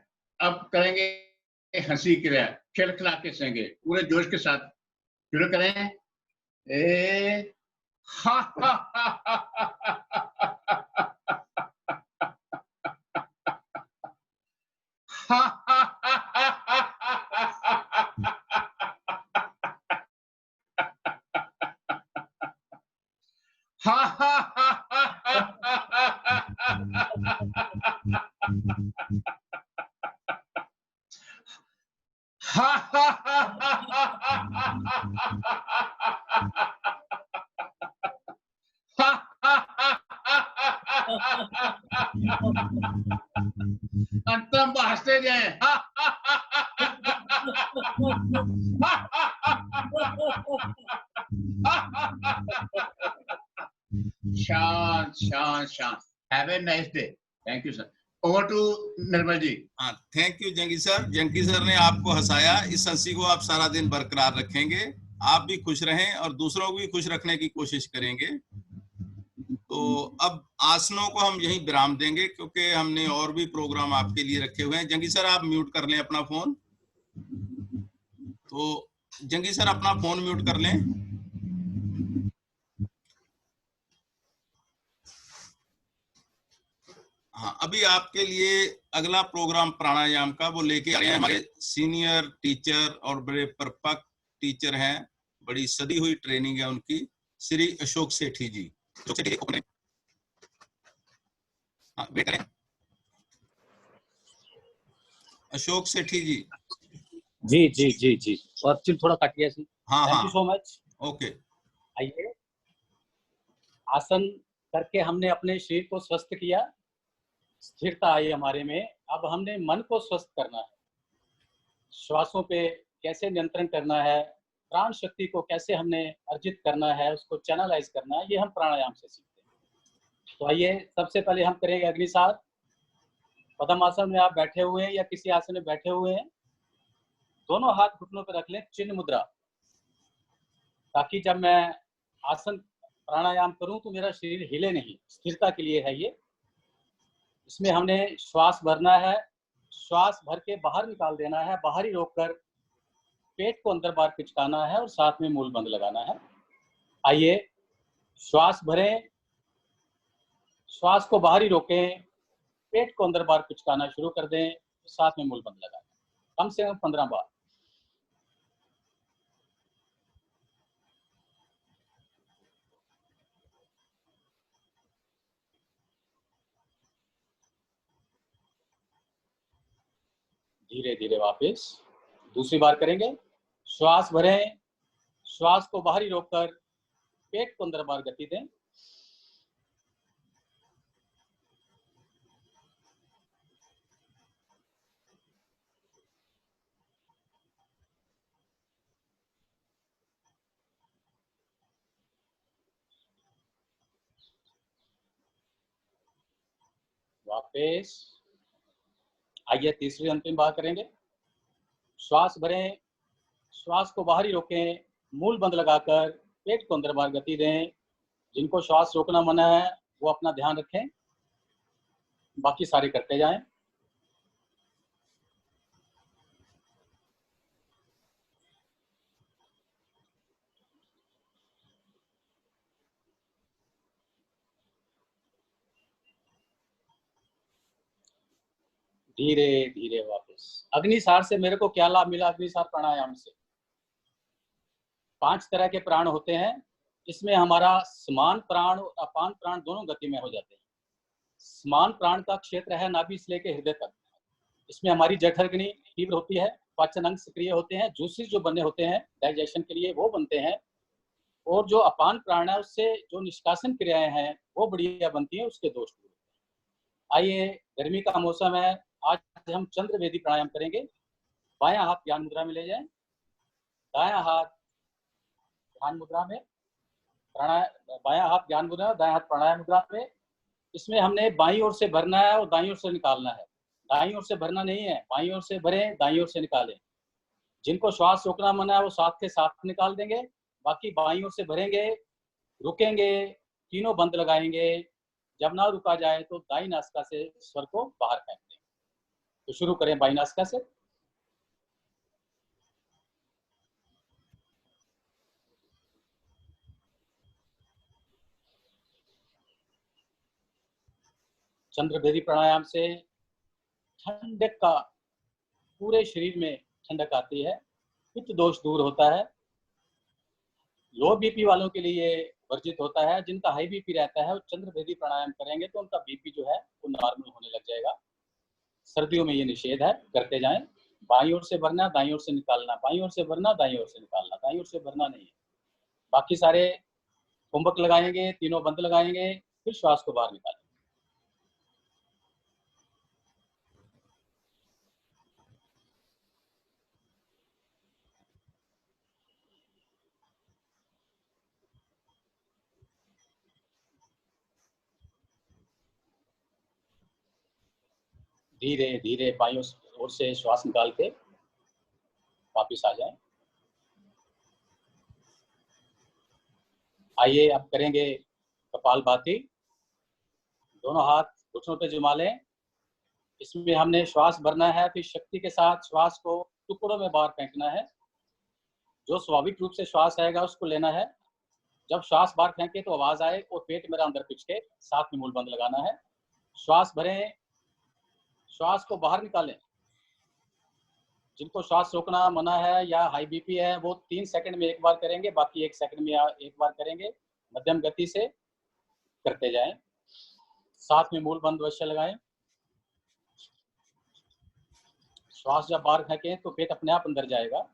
अब करेंगे हंसी क्रिया, खिलखिला के हंसेंगे पूरे जोश के साथ। शुरू करें। ए हा हा हा हा अंतम हंसते जाए। शांत शांत शांत। Have a nice day. Thank you sir. Over to Nirmal ji. हाँ, thank you Jangi sir. Jangi sir ने आपको हंसाया, इस हंसी को आप सारा दिन बरकरार रखेंगे। आप भी खुश रहें और दूसरों को भी खुश रखने की कोशिश करेंगे। तो अब आसनों को हम यहीं विराम देंगे, क्योंकि हमने और भी प्रोग्राम आपके लिए रखे हुए हैं। जंगी सर आप म्यूट कर लें अपना फोन। तो जंगी सर अपना फोन म्यूट कर लें। हाँ, अभी आपके लिए अगला प्रोग्राम प्राणायाम का वो लेके आ रहे हैं हमारे सीनियर टीचर और बड़े परिपक्व टीचर हैं, बड़ी सदी हुई ट्रेनिंग है उनकी, श्री अशोक सेठी जी। हाँ, वेट करें। अशोक सेठी जी। जी जी जी जी, और चिल थोड़ा काटिए। हाँ थैंक यू हाँ, सो मच। ओके। आइए, आसन करके हमने अपने शरीर को स्वस्थ किया, स्थिरता आई हमारे में। अब हमने मन को स्वस्थ करना है। श्वासों पे कैसे नियंत्रण करना है, प्राण शक्ति को कैसे हमने अर्जित करना है, उसको चैनलाइज करना है, ये हम प्राणायाम से सीखते हैं। तो आइए, सबसे पहले हम करेंगे अग्निसार। पद्मासन में आप बैठे हुए हैं या किसी आसन में बैठे हुए हैं, दोनों हाथ घुटनों पर रख लें, चिन्ह मुद्रा, ताकि जब मैं आसन प्राणायाम करूं तो मेरा शरीर हिले नहीं। स्थिरता के लिए है ये। इसमें हमने श्वास भरना है, श्वास भर के बाहर निकाल देना है, बाहर ही रोककर पेट को अंदर बाहर पिचकाना है और साथ में मूल बंद लगाना है। आइए, श्वास भरें, श्वास को बाहर ही रोकें, पेट को अंदर बाहर पिचकाना शुरू कर दें, साथ में मूल बंद लगाएं, कम से कम 15 बार। धीरे धीरे वापस दूसरी बार करेंगे। श्वास भरें, श्वास को बाहर ही रोककर पेट को अंदर बाहर गति दें। वापस आइए, तीसरी अंतिम बार करेंगे। श्वास भरें, श्वास को बाहर ही रोकें, मूल बंद लगाकर पेट को अंदर बाहर गति दें। जिनको श्वास रोकना मना है वो अपना ध्यान रखें, बाकी सारे करते जाएं। धीरे धीरे वापस। अग्निसार से मेरे को क्या लाभ मिला? अग्निसार प्राणायाम से 5 तरह के प्राण होते हैं। इसमें हमारा समान प्राण और अपान प्राण दोनों गति में हो जाते हैं। समान प्राण का क्षेत्र है नाभि से लेकर हृदय तक। इसमें हमारी जठराग्नि तीव्र होती है, पाचन अंग सक्रिय होते हैं, जूसेस जो बने होते हैं डाइजेशन के लिए वो बनते हैं, और जो अपान प्राण है उससे जो निष्कासन क्रियाएं हैं वो बढ़िया बनती हैं, उसके दोष दूर होते हैं। आइए, गर्मी का मौसम है, आज हम चंद्र वेदी प्राणायाम करेंगे। बायां हाथ ज्ञान मुद्रा में ले जाएं, दायां हाथ ध्यान मुद्रा में, बायां हाथ ज्ञान मुद्रा, दायां हाथ प्राणायाम मुद्रा में। इसमें हमने बाईं ओर से भरना है और दाईं ओर से निकालना है। दाईं ओर से भरना नहीं है, बाईं ओर से भरें, दाईं ओर से निकालें। जिनको श्वास रोकना मना है वो साथ के साथ निकाल देंगे, बाकी बाईं ओर से भरेंगे, रुकेंगे, तीनों बंद लगाएंगे। जब ना रुका जाए तो दाई नासिका से स्वर को बाहर फेंक देंगे। तो शुरू करें बाई नासिका से। चंद्रभेदी प्राणायाम से ठंडक का पूरे शरीर में ठंडक आती है, पित्त दोष दूर होता है। लो बीपी वालों के लिए वर्जित होता है। जिनका हाई बीपी रहता है वो चंद्रभेदी प्राणायाम करेंगे तो उनका बीपी जो है वो नॉर्मल होने लग जाएगा। सर्दियों में ये निषेध है, करते जाएं। बाईं ओर से भरना, दाईं ओर से निकालना, बाईं ओर से भरना, दाईं ओर से निकालना, दाईं ओर से भरना नहीं है। बाकी सारे कुंभक लगाएंगे, तीनों बंद लगाएंगे, फिर श्वास को बाहर निकालेंगे। धीरे धीरे बाईं ओर से श्वास निकाल के वापिस आ जाएं। आइए अब करेंगे कपालभाति। दोनों हाथ घुटनों पे जमा लें। इसमें हमने श्वास भरना है, फिर शक्ति के साथ श्वास को टुकड़ों में बाहर फेंकना है। जो स्वाभाविक रूप से श्वास आएगा उसको लेना है। जब श्वास बाहर फेंके तो आवाज आए और पेट मेरा अंदर खिंच के साथ में मूल बंद लगाना है। श्वास भरें, श्वास को बाहर निकालें। जिनको श्वास रोकना मना है या हाई बीपी है वो 3 सेकंड में एक बार करेंगे, बाकी 1 सेकंड में एक बार करेंगे। मध्यम गति से करते जाएं। साथ में मूल बंद अवश्य लगाएं। श्वास जब बाहर फेंकें तो पेट अपने आप अंदर जाएगा।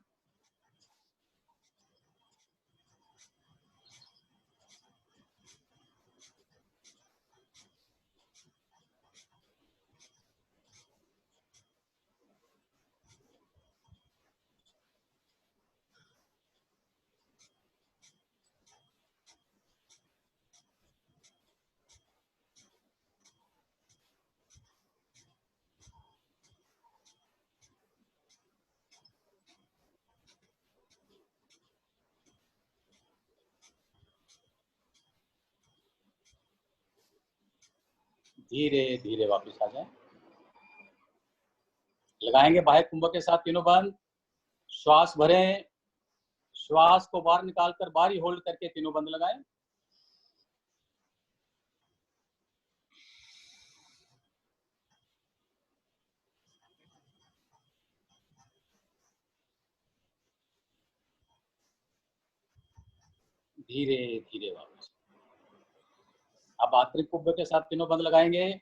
धीरे धीरे वापस आ जाएं। लगाएंगे बाह्य कुंभक के साथ तीनों बंद। श्वास भरें, श्वास को बाहर निकालकर बाहर ही होल्ड करके तीनों बंद लगाएं। धीरे धीरे वापस। अब आंतरिक कुंभक के साथ तीनों बंद लगाएंगे।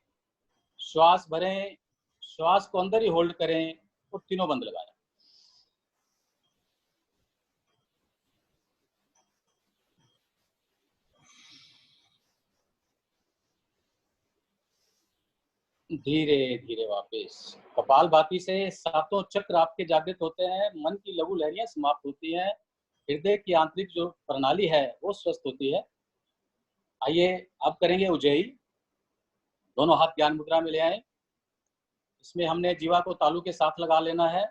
श्वास भरें, श्वास को अंदर ही होल्ड करें और तीनों बंद लगाएं। धीरे धीरे वापस। कपालभाति से सातों चक्र आपके जागृत होते हैं, मन की लघु लहरियां समाप्त होती हैं, हृदय की आंतरिक जो प्रणाली है वो स्वस्थ होती है। आइए अब करेंगे उज्जयी। दोनों हाथ ज्ञान मुद्रा में ले आए। इसमें हमने जीवा को तालू के साथ लगा लेना है,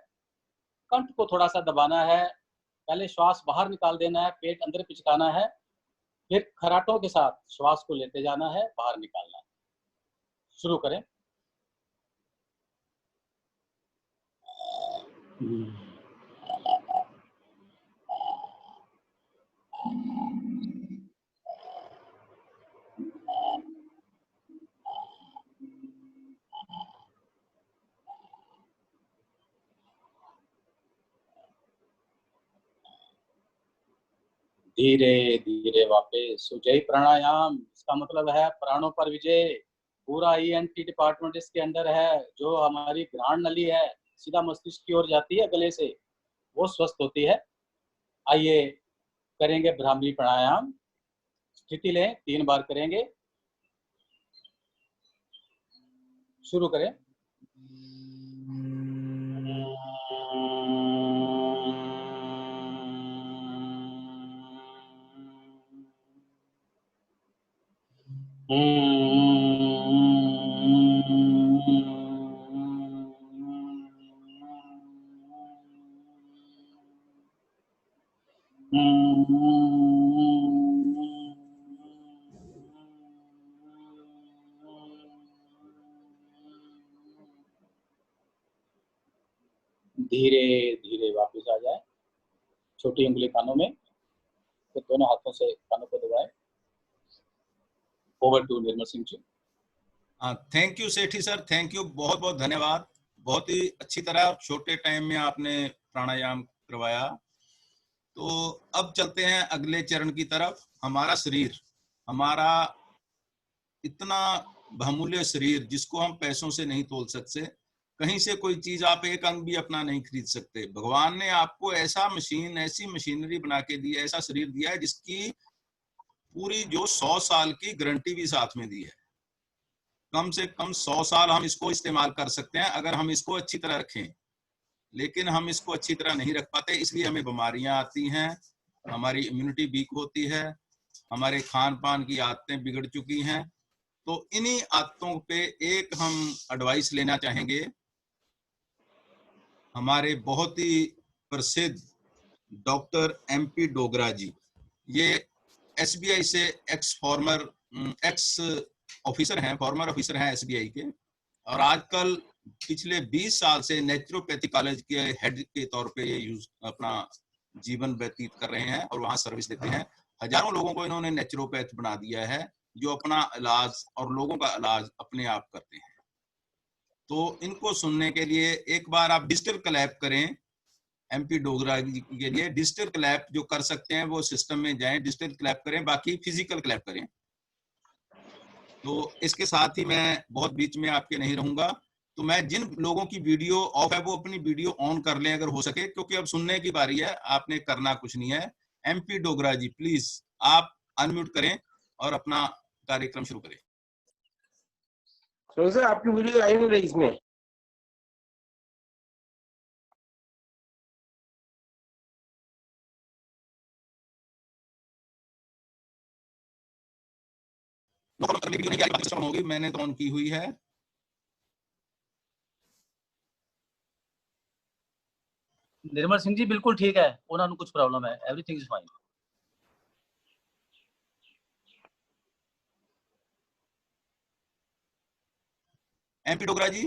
कंठ को थोड़ा सा दबाना है, पहले श्वास बाहर निकाल देना है, पेट अंदर पिचकाना है, फिर खराटों के साथ श्वास को लेते जाना है, बाहर निकालना है। शुरू करें। धीरे धीरे वापस। उज्जयी प्राणायाम, इसका मतलब है प्राणों पर विजय। पूरा ईएनटी डिपार्टमेंट इसके अंदर है। जो हमारी घ्राण नली है सीधा मस्तिष्क की ओर जाती है गले से, वो स्वस्थ होती है। आइए करेंगे भ्रामरी प्राणायाम। स्थिति लें, 3 बार करेंगे। शुरू करें। धीरे धीरे वापस आ जाए। छोटी उंगली कानों में, फिर दोनों हाथों से कानों को दबाएं। Over to Nirmal Singh ji. Thank you Sethi sir, thank you, बहुत बहुत धन्यवाद। बहुत ही अच्छी तरह छोटे टाइम में आपने प्राणायाम करवाया। तो अब चलते हैं अगले चरण की तरफ। हमारा शरीर, हमारा इतना बहुमूल्य शरीर जिसको हम पैसों से नहीं तोल सकते, कहीं से कोई चीज आप एक अंग भी अपना नहीं खरीद सकते। भगवान ने आपको ऐसा मशीन, ऐसी मशीनरी बना के दी है, ऐसा शरीर दिया है जिसकी पूरी जो 100 साल की गारंटी भी साथ में दी है। कम से कम 100 साल हम इसको इस्तेमाल कर सकते हैं अगर हम इसको अच्छी तरह रखें, लेकिन हम इसको अच्छी तरह नहीं रख पाते, इसलिए हमें बीमारियां आती हैं, हमारी इम्यूनिटी वीक होती है, हमारे खान पान की आदतें बिगड़ चुकी हैं। तो इन्हीं आदतों पे एक हम एडवाइस लेना चाहेंगे हमारे बहुत ही प्रसिद्ध डॉक्टर MP डोगरा जी। ये SBI से एक्स ऑफिसर हैं, फॉर्मर ऑफिसर हैं SBI के, और आजकल पिछले 20 साल से नेचुरोपैथी कॉलेज के हेड के तौर पे ये अपना जीवन व्यतीत कर रहे हैं और वहां सर्विस देते हैं। हजारों लोगों को इन्होंने नेचुरोपैथ बना दिया है जो अपना इलाज और लोगों का इलाज अपने आप करते हैं। तो इनको सुनने के लिए एक बार आप डिजिटल क्लैप करें MP डोगरा जी के लिए। डिजिटल क्लैप जो कर सकते हैं वो सिस्टम में जाएं, डिजिटल क्लैप करें, बाकी फिजिकल क्लैप करें। तो इसके साथ ही मैं बहुत बीच में आपके नहीं रहूंगा, तो मैं जिन लोगों की वीडियो ऑफ है वो अपनी वीडियो ऑन कर लें अगर हो सके, क्योंकि अब सुनने की बारी है, आपने करना कुछ नहीं है। MP डोगरा जी प्लीज आप अनम्यूट करें और अपना कार्यक्रम शुरू करें। तो सर आपकी वीडियो आई नहीं रही इसमें। अगली वीडियो नहीं आई, बाकी होगी, मैंने तो ऑन की हुई है। निर्मल सिंह जी बिल्कुल ठीक है, उन्होंने कुछ प्रॉब्लम है, everything is fine. MP Dogra ji,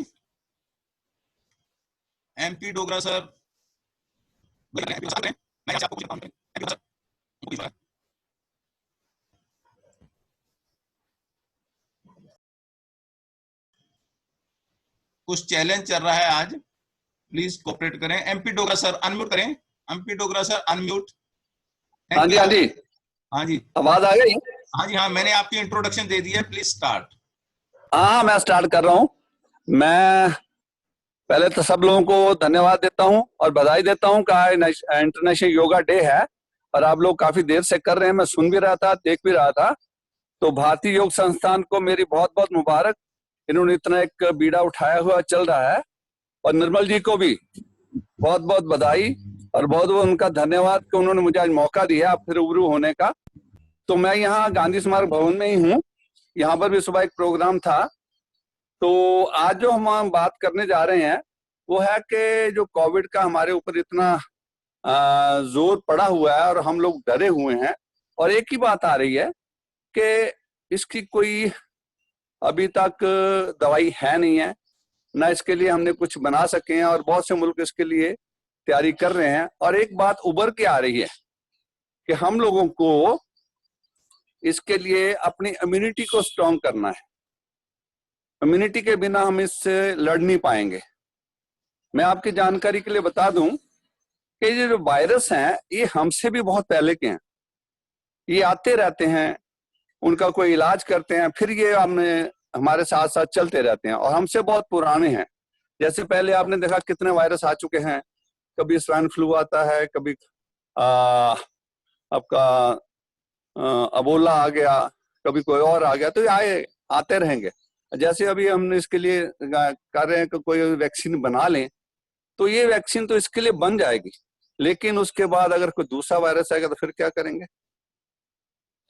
MP Dogra sir, मैं आपको कुछ बताऊं, MP सर, कुछ चैलेंज चल रहा है आज, प्लीज कोऑपरेट करें। MP डोगरा सर अनम्यूट करें, MP डोगरा सर अनम्यूट। हाँ जी, हाँ जी, हाँ जी, आवाज आ गई? हाँ जी, हाँ, मैंने आपकी इंट्रोडक्शन दे दी है, प्लीज स्टार्ट। हाँ, मैं स्टार्ट कर रहा हूँ। मैं पहले तो सब लोगों को धन्यवाद देता हूँ और बधाई देता हूँ कि इंटरनेशनल योगा डे है और आप लोग काफी देर से कर रहे हैं। मैं सुन भी रहा था, देख भी रहा था। तो भारतीय योग संस्थान को मेरी बहुत बहुत मुबारक, इन्होंने इतना एक बीड़ा उठाया हुआ चल रहा है। और निर्मल जी को भी बहुत बहुत बधाई और बहुत बहुत उनका धन्यवाद कि उन्होंने मुझे आज मौका दिया आपसे रूबरू होने का। तो मैं यहाँ गांधी स्मारक भवन में ही हूँ, यहाँ पर भी सुबह एक प्रोग्राम था। तो आज जो हम बात करने जा रहे हैं वो है कि जो कोविड का हमारे ऊपर इतना जोर पड़ा हुआ है और हम लोग डरे हुए हैं, और एक ही बात आ रही है कि इसकी कोई अभी तक दवाई है नहीं है, ना इसके लिए हमने कुछ बना सके हैं, और बहुत से मुल्क इसके लिए तैयारी कर रहे हैं। और एक बात उभर के आ रही है कि हम लोगों को इसके लिए अपनी इम्यूनिटी को स्ट्रॉन्ग करना है। इम्यूनिटी के बिना हम इससे लड़ नहीं पाएंगे। मैं आपकी जानकारी के लिए बता दूं कि ये जो वायरस हैं ये हमसे भी बहुत पहले के हैं, ये आते रहते हैं, उनका कोई इलाज करते हैं, फिर ये हमारे साथ साथ चलते रहते हैं और हमसे बहुत पुराने हैं। जैसे पहले आपने देखा कितने वायरस आ चुके हैं, कभी स्वाइन फ्लू आता है, कभी आपका अबोला आ गया, कभी कोई और आ गया, तो ये आते रहेंगे। जैसे अभी हमने इसके लिए कर रहे हैं कि कोई वैक्सीन बना लें, तो ये वैक्सीन तो इसके लिए बन जाएगी, लेकिन उसके बाद अगर कोई दूसरा वायरस आएगा तो फिर क्या करेंगे।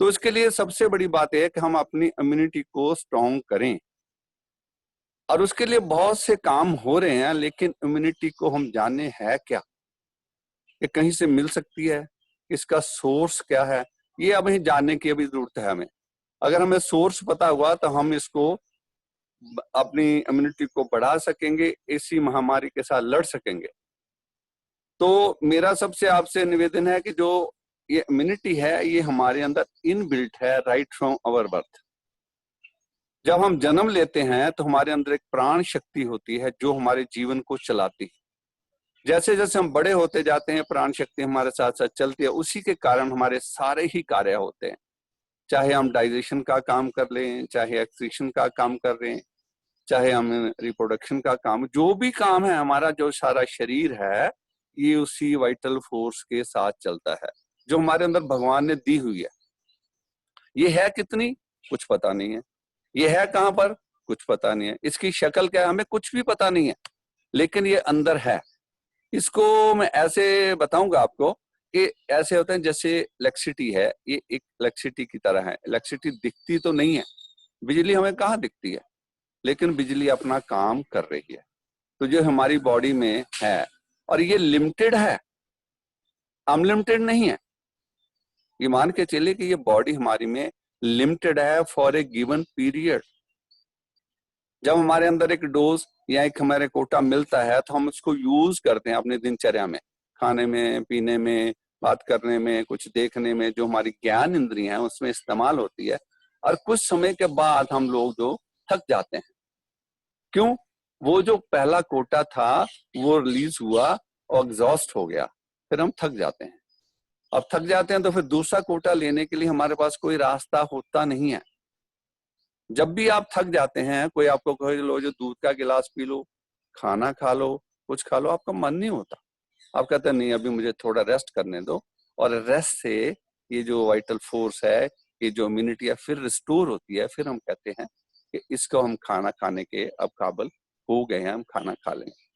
तो इसके लिए सबसे बड़ी बात है कि हम अपनी इम्यूनिटी को स्ट्रॉन्ग करें, और उसके लिए बहुत से काम हो रहे हैं, लेकिन इम्यूनिटी को हम जाने है क्या, ये कहीं से मिल सकती है, इसका सोर्स क्या है, ये अभी जानने की अभी जरूरत है हमें। अगर हमें सोर्स पता हुआ तो हम इसको अपनी इम्यूनिटी को बढ़ा सकेंगे, इसी महामारी के साथ लड़ सकेंगे। तो मेरा सबसे आपसे निवेदन है कि जो ये इम्यूनिटी है ये हमारे अंदर इनबिल्ट है राइट फ्रॉम आवर बर्थ। जब हम जन्म लेते हैं तो हमारे अंदर एक प्राण शक्ति होती है जो हमारे जीवन को चलाती है। जैसे जैसे हम बड़े होते जाते हैं प्राण शक्ति हमारे साथ साथ चलती है, उसी के कारण हमारे सारे ही कार्य होते हैं। चाहे हम डाइजेशन का काम कर लें, चाहे एक्सक्रीशन का काम कर रहे हैं, चाहे हम रिप्रोडक्शन का काम, जो भी काम है हमारा, जो सारा शरीर है ये उसी वाइटल फोर्स के साथ चलता है जो हमारे अंदर भगवान ने दी हुई है। ये है कितनी कुछ पता नहीं है, ये है कहाँ पर कुछ पता नहीं है, इसकी शक्ल क्या है हमें कुछ भी पता नहीं है, लेकिन ये अंदर है। इसको मैं ऐसे बताऊंगा आपको कि ऐसे होते हैं जैसे इलेक्ट्रिसिटी है, ये एक इलेक्ट्रिसिटी की तरह है। इलेक्ट्रिसिटी दिखती तो नहीं है, बिजली हमें कहाँ दिखती है, लेकिन बिजली अपना काम कर रही है। तो जो हमारी बॉडी में है और ये लिमिटेड है, अनलिमिटेड नहीं है। ये मान के चलिए कि ये बॉडी हमारी में लिमिटेड है फॉर ए गिवन पीरियड। जब हमारे अंदर एक डोज या एक हमारे कोटा मिलता है तो हम उसको यूज करते हैं अपने दिनचर्या में, खाने में, पीने में, बात करने में, कुछ देखने में, जो हमारी ज्ञान इंद्रियां हैं उसमें इस्तेमाल होती है। और कुछ समय के बाद हम लोग जो थक जाते हैं, क्यों? वो जो पहला कोटा था वो रिलीज हुआ और एग्जॉस्ट हो गया, फिर हम थक जाते हैं। अब थक जाते हैं तो फिर दूसरा कोटा लेने के लिए हमारे पास कोई रास्ता होता नहीं है। जब भी आप थक जाते हैं, कोई आपको कहे लो जो दूध का गिलास पी लो, खाना खा लो, कुछ खा लो, आपका मन नहीं होता। आप कहते हैं नहीं अभी मुझे थोड़ा रेस्ट करने दो, और रेस्ट से ये जो वाइटल फोर्स है, ये जो इम्यूनिटी है फिर रिस्टोर होती है। फिर हम कहते हैं कि इसको हम खाना खाने के अब काबिल हो गए हैं, हम खाना खा लेंगे।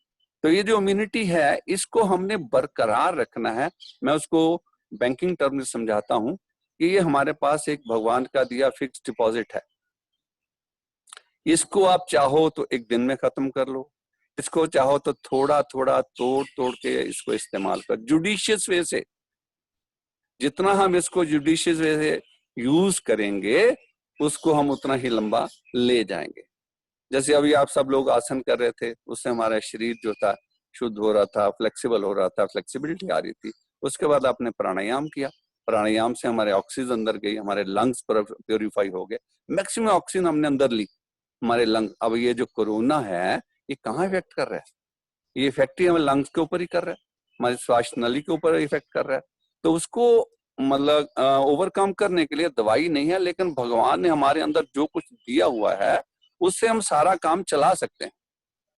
तो ये जो इम्यूनिटी है इसको हमने बरकरार रखना है। मैं उसको बैंकिंग टर्म में समझाता हूं कि ये हमारे पास एक भगवान का दिया फिक्स डिपॉजिट है। इसको आप चाहो तो एक दिन में खत्म कर लो, इसको चाहो तो थोड़ा थोड़ा तोड़ तोड़ के इसको इस्तेमाल कर, जुडिशियस वे से। जितना हम इसको जुडिशियस वे से यूज करेंगे उसको हम उतना ही लंबा ले जाएंगे। जैसे अभी आप सब लोग आसन कर रहे थे, उससे हमारा शरीर जो था शुद्ध हो रहा था, फ्लेक्सिबल हो रहा था, फ्लेक्सिबिलिटी आ रही थी। उसके बाद आपने प्राणायाम किया, प्राणायाम से हमारे ऑक्सीजन अंदर गई, हमारे लंग्स प्योरीफाई हो गए, मैक्सिमम ऑक्सीजन हमने अंदर ली, हमारे लंग। अब ये जो कोरोना है ये कहाँ इफेक्ट कर रहा है? ये इफेक्ट ही हमारे लंग्स के ऊपर ही कर रहा है, हमारी श्वास नली के ऊपर इफेक्ट कर रहा है। तो उसको मतलब ओवरकम करने के लिए दवाई नहीं है, लेकिन भगवान ने हमारे अंदर जो कुछ दिया हुआ है उससे हम सारा काम चला सकते हैं।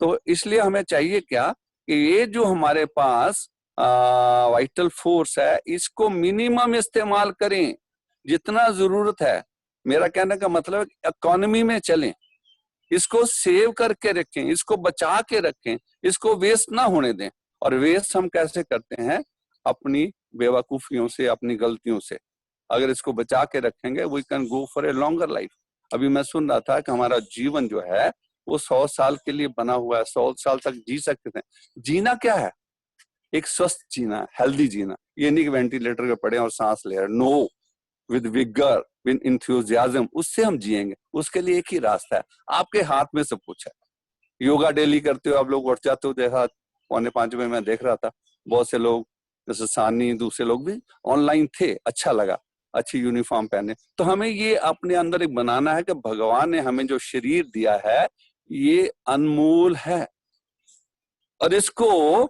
तो इसलिए हमें चाहिए क्या कि ये जो हमारे पास वाइटल फोर्स है इसको मिनिमम इस्तेमाल करें, जितना जरूरत है। मेरा कहने का मतलब इकोनॉमी में चलें, इसको सेव करके रखें, इसको बचा के रखें, इसको वेस्ट ना होने दें। और वेस्ट हम कैसे करते हैं? अपनी बेवकूफियों से, अपनी गलतियों से। अगर इसको बचा के रखेंगे we can go for a longer life. अभी मैं सुन रहा था कि हमारा जीवन जो है वो 100 साल के लिए बना हुआ है, 100 साल तक जी सकते थे। जीना क्या है? एक स्वस्थ जीना, हेल्दी जीना। ये नहीं कि वेंटिलेटर पे पड़े और सांस ले रहे, no, with vigour, with enthusiasm, उससे हम जिएंगे। उसके लिए एक ही रास्ता है, आपके हाथ में सब कुछ है। योगा डेली करते हो आप लोग, उठ जाते हो, देखा 4:45 में मैं देख रहा था, बहुत से लोग जैसे सानी, दूसरे लोग भी ऑनलाइन थे, अच्छा लगा, अच्छी यूनिफॉर्म पहने। तो हमें ये अपने अंदर एक बनाना है कि भगवान ने हमें जो शरीर दिया है ये अनमोल है, और इसको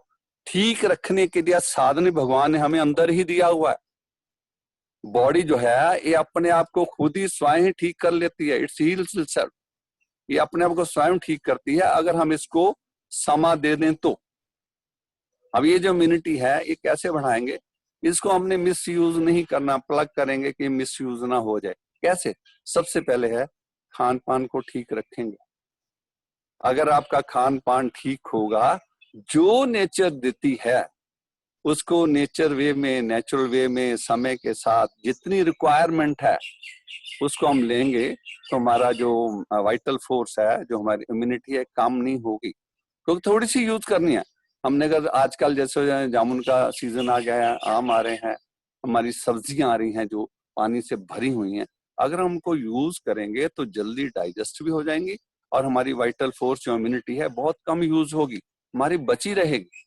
ठीक रखने के लिए साधन भगवान ने हमें अंदर ही दिया हुआ है। बॉडी जो है ये अपने आप को खुद ही स्वयं ही ठीक कर लेती है, इट्स हील्स इटसेल्फ। ये अपने आप को स्वयं ठीक करती है अगर हम इसको समा दे दें तो। अब ये जो इम्यूनिटी है ये कैसे बढ़ाएंगे? इसको हमने मिस यूज नहीं करना, प्लग करेंगे कि मिस यूज ना हो जाए। कैसे? सबसे पहले है खान पान को ठीक रखेंगे। अगर आपका खान पान ठीक होगा, जो नेचर देती है उसको नेचर वे में, नेचुरल वे में, समय के साथ जितनी रिक्वायरमेंट है उसको हम लेंगे, तो हमारा जो वाइटल फोर्स है, जो हमारी इम्यूनिटी है, कम नहीं होगी। क्योंकि थोड़ी सी यूज करनी है हमने। अगर आजकल जैसे जामुन का सीजन आ गया है, आम आ रहे हैं, हमारी सब्जियां आ रही हैं जो पानी से भरी हुई हैं, अगर हमको यूज करेंगे तो जल्दी डाइजेस्ट भी हो जाएंगी और हमारी वाइटल फोर्स जो इम्यूनिटी है बहुत कम यूज होगी, हमारी बची रहेगी।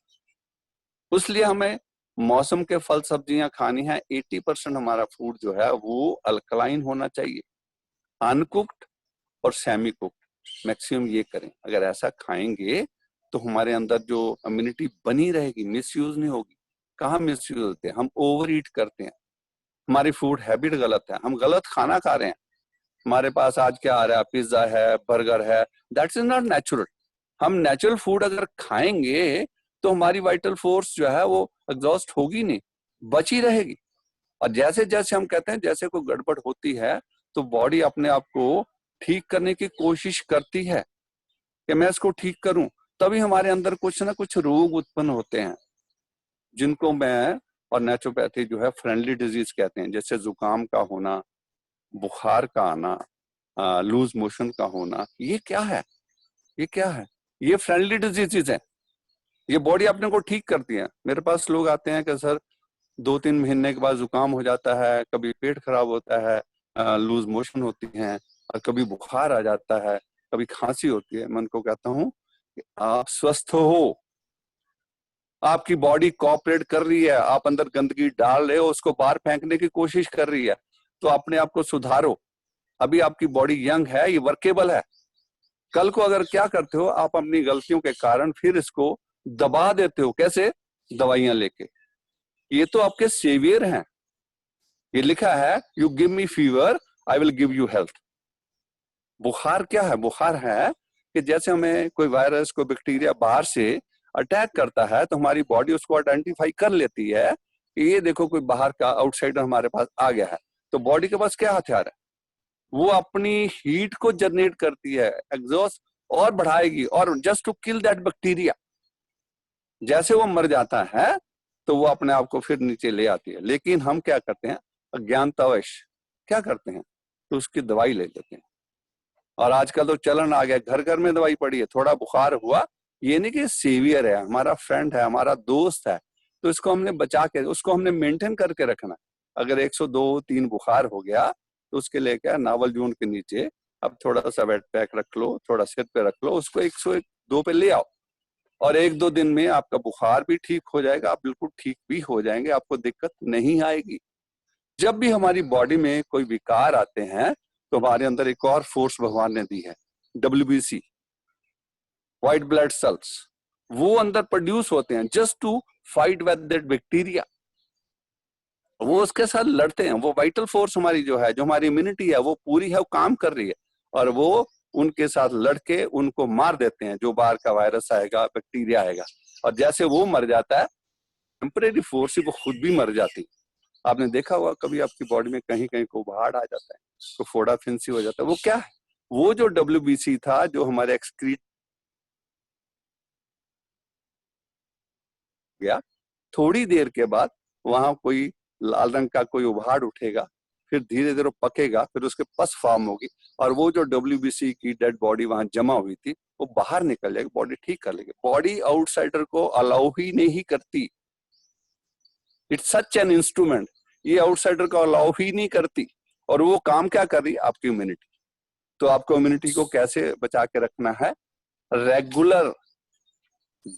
इसलिए हमें मौसम के फल सब्जियां खानी है। 80% हमारा फूड जो है वो अल्कलाइन होना चाहिए, अनकुक्ड और सेमी कुक्ड मैक्सिमम ये करें। अगर ऐसा खाएंगे तो हमारे अंदर जो इम्यूनिटी बनी रहेगी, मिसयूज नहीं होगी। कहाँ मिसयूज होते हैं? हम ओवर ईट करते हैं, हमारी फूड हैबिट गलत है, हम गलत खाना खा रहे हैं। हमारे पास आज क्या आ रहा है? पिज्जा है, बर्गर है, दैट्स इज नॉट नेचुरल। हम नेचुरल फूड अगर खाएंगे तो हमारी वाइटल फोर्स जो है वो एग्जॉस्ट होगी नहीं, बची रहेगी। और जैसे जैसे हम कहते हैं जैसे कोई गड़बड़ होती है तो बॉडी अपने आप को ठीक करने की कोशिश करती है कि मैं इसको ठीक करूं, तभी हमारे अंदर कुछ ना कुछ रोग उत्पन्न होते हैं जिनको मैं और नेचुरोपैथी जो है फ्रेंडली डिजीज कहते हैं। जैसे जुकाम का होना, बुखार का आना, लूज मोशन का होना, ये क्या है? ये क्या है? ये फ्रेंडली डिजीजेज है। ये बॉडी अपने को ठीक करती है। मेरे पास लोग आते हैं कि सर 2-3 महीने के बाद जुकाम हो जाता है, कभी पेट खराब होता है, लूज मोशन होती हैं, और कभी बुखार आ जाता है, कभी खांसी होती है। मैं उनको कहता हूँ कि आप स्वस्थ हो, आपकी बॉडी कोऑपरेट कर रही है, आप अंदर गंदगी डाल रहे हो, उसको बाहर फेंकने की कोशिश कर रही है, तो अपने आप को सुधारो। अभी आपकी बॉडी यंग है, ये वर्केबल है। कल को अगर क्या करते हो आप अपनी गलतियों के कारण फिर इसको दबा देते हो। कैसे? दवाइयां लेके। ये तो आपके सेवियर हैं। ये लिखा है you give me fever I will give you health. बुखार क्या है? बुखार है कि जैसे हमें कोई वायरस, कोई बैक्टीरिया बाहर से अटैक करता है तो हमारी बॉडी उसको आइडेंटिफाई कर लेती है कि ये देखो कोई बाहर का आउटसाइडर हमारे पास आ गया है। तो बॉडी के पास क्या हथियार है? वो अपनी हीट को जनरेट करती है, एग्जॉस्ट और बढ़ाएगी, और just to kill that bacteria. जैसे वो मर जाता है तो वो अपने आप को फिर नीचे ले आती है। लेकिन हम क्या करते हैं? अज्ञानतावश क्या करते हैं? तो उसकी दवाई ले लेते हैं। और आजकल तो चलन आ गया, घर घर में दवाई पड़ी है। थोड़ा बुखार हुआ, ये नहीं कि सेवियर है, हमारा फ्रेंड है, हमारा दोस्त है, तो इसको हमने बचा के, उसको हमने मेंटेन करके रखना। अगर 102-3 बुखार हो गया तो उसके लिए क्या, नावल जून के नीचे अब थोड़ा सा वेट पैक रख लो, थोड़ा सिर पे रख लो, उसको 102 पे ले आओ, और 1-2 दिन में आपका बुखार भी ठीक हो जाएगा, आप बिल्कुल ठीक भी हो जाएंगे, आपको दिक्कत नहीं आएगी। जब भी हमारी बॉडी में कोई विकार आते हैं तो हमारे अंदर एक और फोर्स भगवान ने दी है, WBC, व्हाइट ब्लड सेल्स। वो अंदर प्रोड्यूस होते हैं just to fight with that bacteria. वो उसके साथ लड़ते हैं। वो वाइटल फोर्स हमारी जो है, जो हमारी इम्यूनिटी है, वो पूरी है, वो काम कर रही है, और वो उनके साथ लड़के उनको मार देते हैं। जो बाहर का वायरस आएगा, बैक्टीरिया आएगा, और जैसे वो मर जाता है, टेम्परेरी फोर्स से वो खुद भी मर जाती। आपने देखा होगा कभी आपकी बॉडी में कहीं कहीं को बाहर आ जाता है, तो फोड़ा फिंसी हो जाता है। वो क्या है? वो जो WBC था, जो हमारे एक्सक्रीट गया, थोड़ी देर के बाद वहां कोई लाल रंग का कोई उभाड़ उठेगा, फिर धीरे धीरे पकेगा, फिर उसके पस फॉर्म होगी, और वो जो WBC की डेड बॉडी वहां जमा हुई थी वो बाहर निकल जाएगी, बॉडी ठीक कर लेगी। बॉडी आउटसाइडर को अलाउ ही नहीं करती। इट्स सच एन इंस्ट्रूमेंट, ये आउटसाइडर को अलाउ ही नहीं करती। और वो काम क्या कर रही है? आपकी इम्यूनिटी। तो आपको इम्यूनिटी को कैसे बचा के रखना है? Regular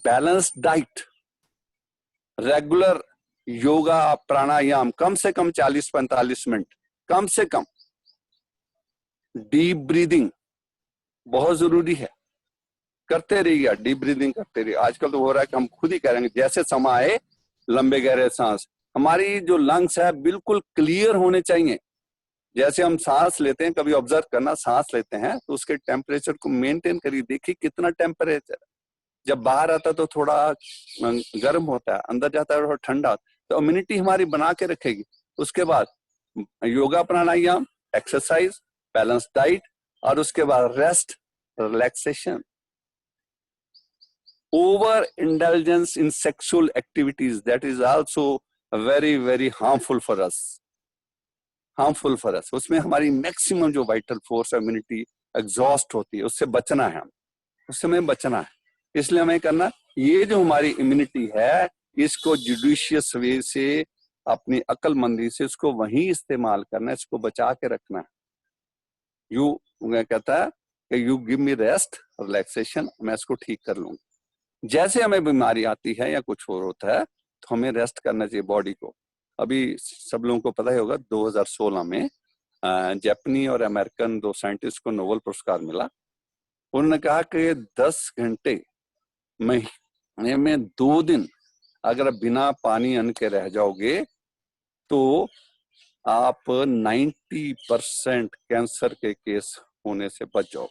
balanced diet, regular yoga pranayama, कम से कम 40-45 मिनट, कम से कम। डीप ब्रीदिंग बहुत जरूरी है, करते रहिए, डीप ब्रीदिंग करते रहिए। आजकल तो हो रहा है कि हम खुद ही करेंगे, जैसे समय आए लंबे गहरे सांस। हमारी जो लंग्स है बिल्कुल क्लियर होने चाहिए। जैसे हम सांस लेते हैं, कभी ऑब्जर्व करना, सांस लेते हैं तो उसके टेम्परेचर को मेंटेन करिए, देखिए कितना टेम्परेचर। जब बाहर आता तो थोड़ा गर्म होता है, अंदर जाता है थोड़ा ठंडा, तो इम्यूनिटी हमारी बना के रखेगी। उसके बाद योगा प्राणायाम, एक्सरसाइज, बैलेंस डाइट, और उसके बाद rest, relaxation. Over indulgence in sexual activities, that is also very very harmful for us, harmful for us. उसमें हमारी मैक्सिमम जो वाइटल फोर्स, इम्यूनिटी एग्जॉस्ट होती है, उससे बचना है, उससे हमें बचना है। इसलिए हमें करना, ये जो हमारी इम्यूनिटी है, इसको जुडिशियस वे से, अपनी अक्लमंदी से इसको वहीं इस्तेमाल करना है, इसको बचा के रखना है। यू कहता है कि you give me rest, relaxation, मैं इसको ठीक कर लूंगा। जैसे हमें बीमारी आती है या कुछ और होता है, तो हमें रेस्ट करना चाहिए बॉडी को। अभी सब लोगों को पता ही होगा 2016 में जापानी और अमेरिकन 2 साइंटिस्ट को नोबेल पुरस्कार मिला। उन्होंने कहा कि 10 घंटे महीने में 2 दिन अगर बिना पानी अन्न के रह जाओगे तो आप 90% कैंसर के केस होने से बच जाओ।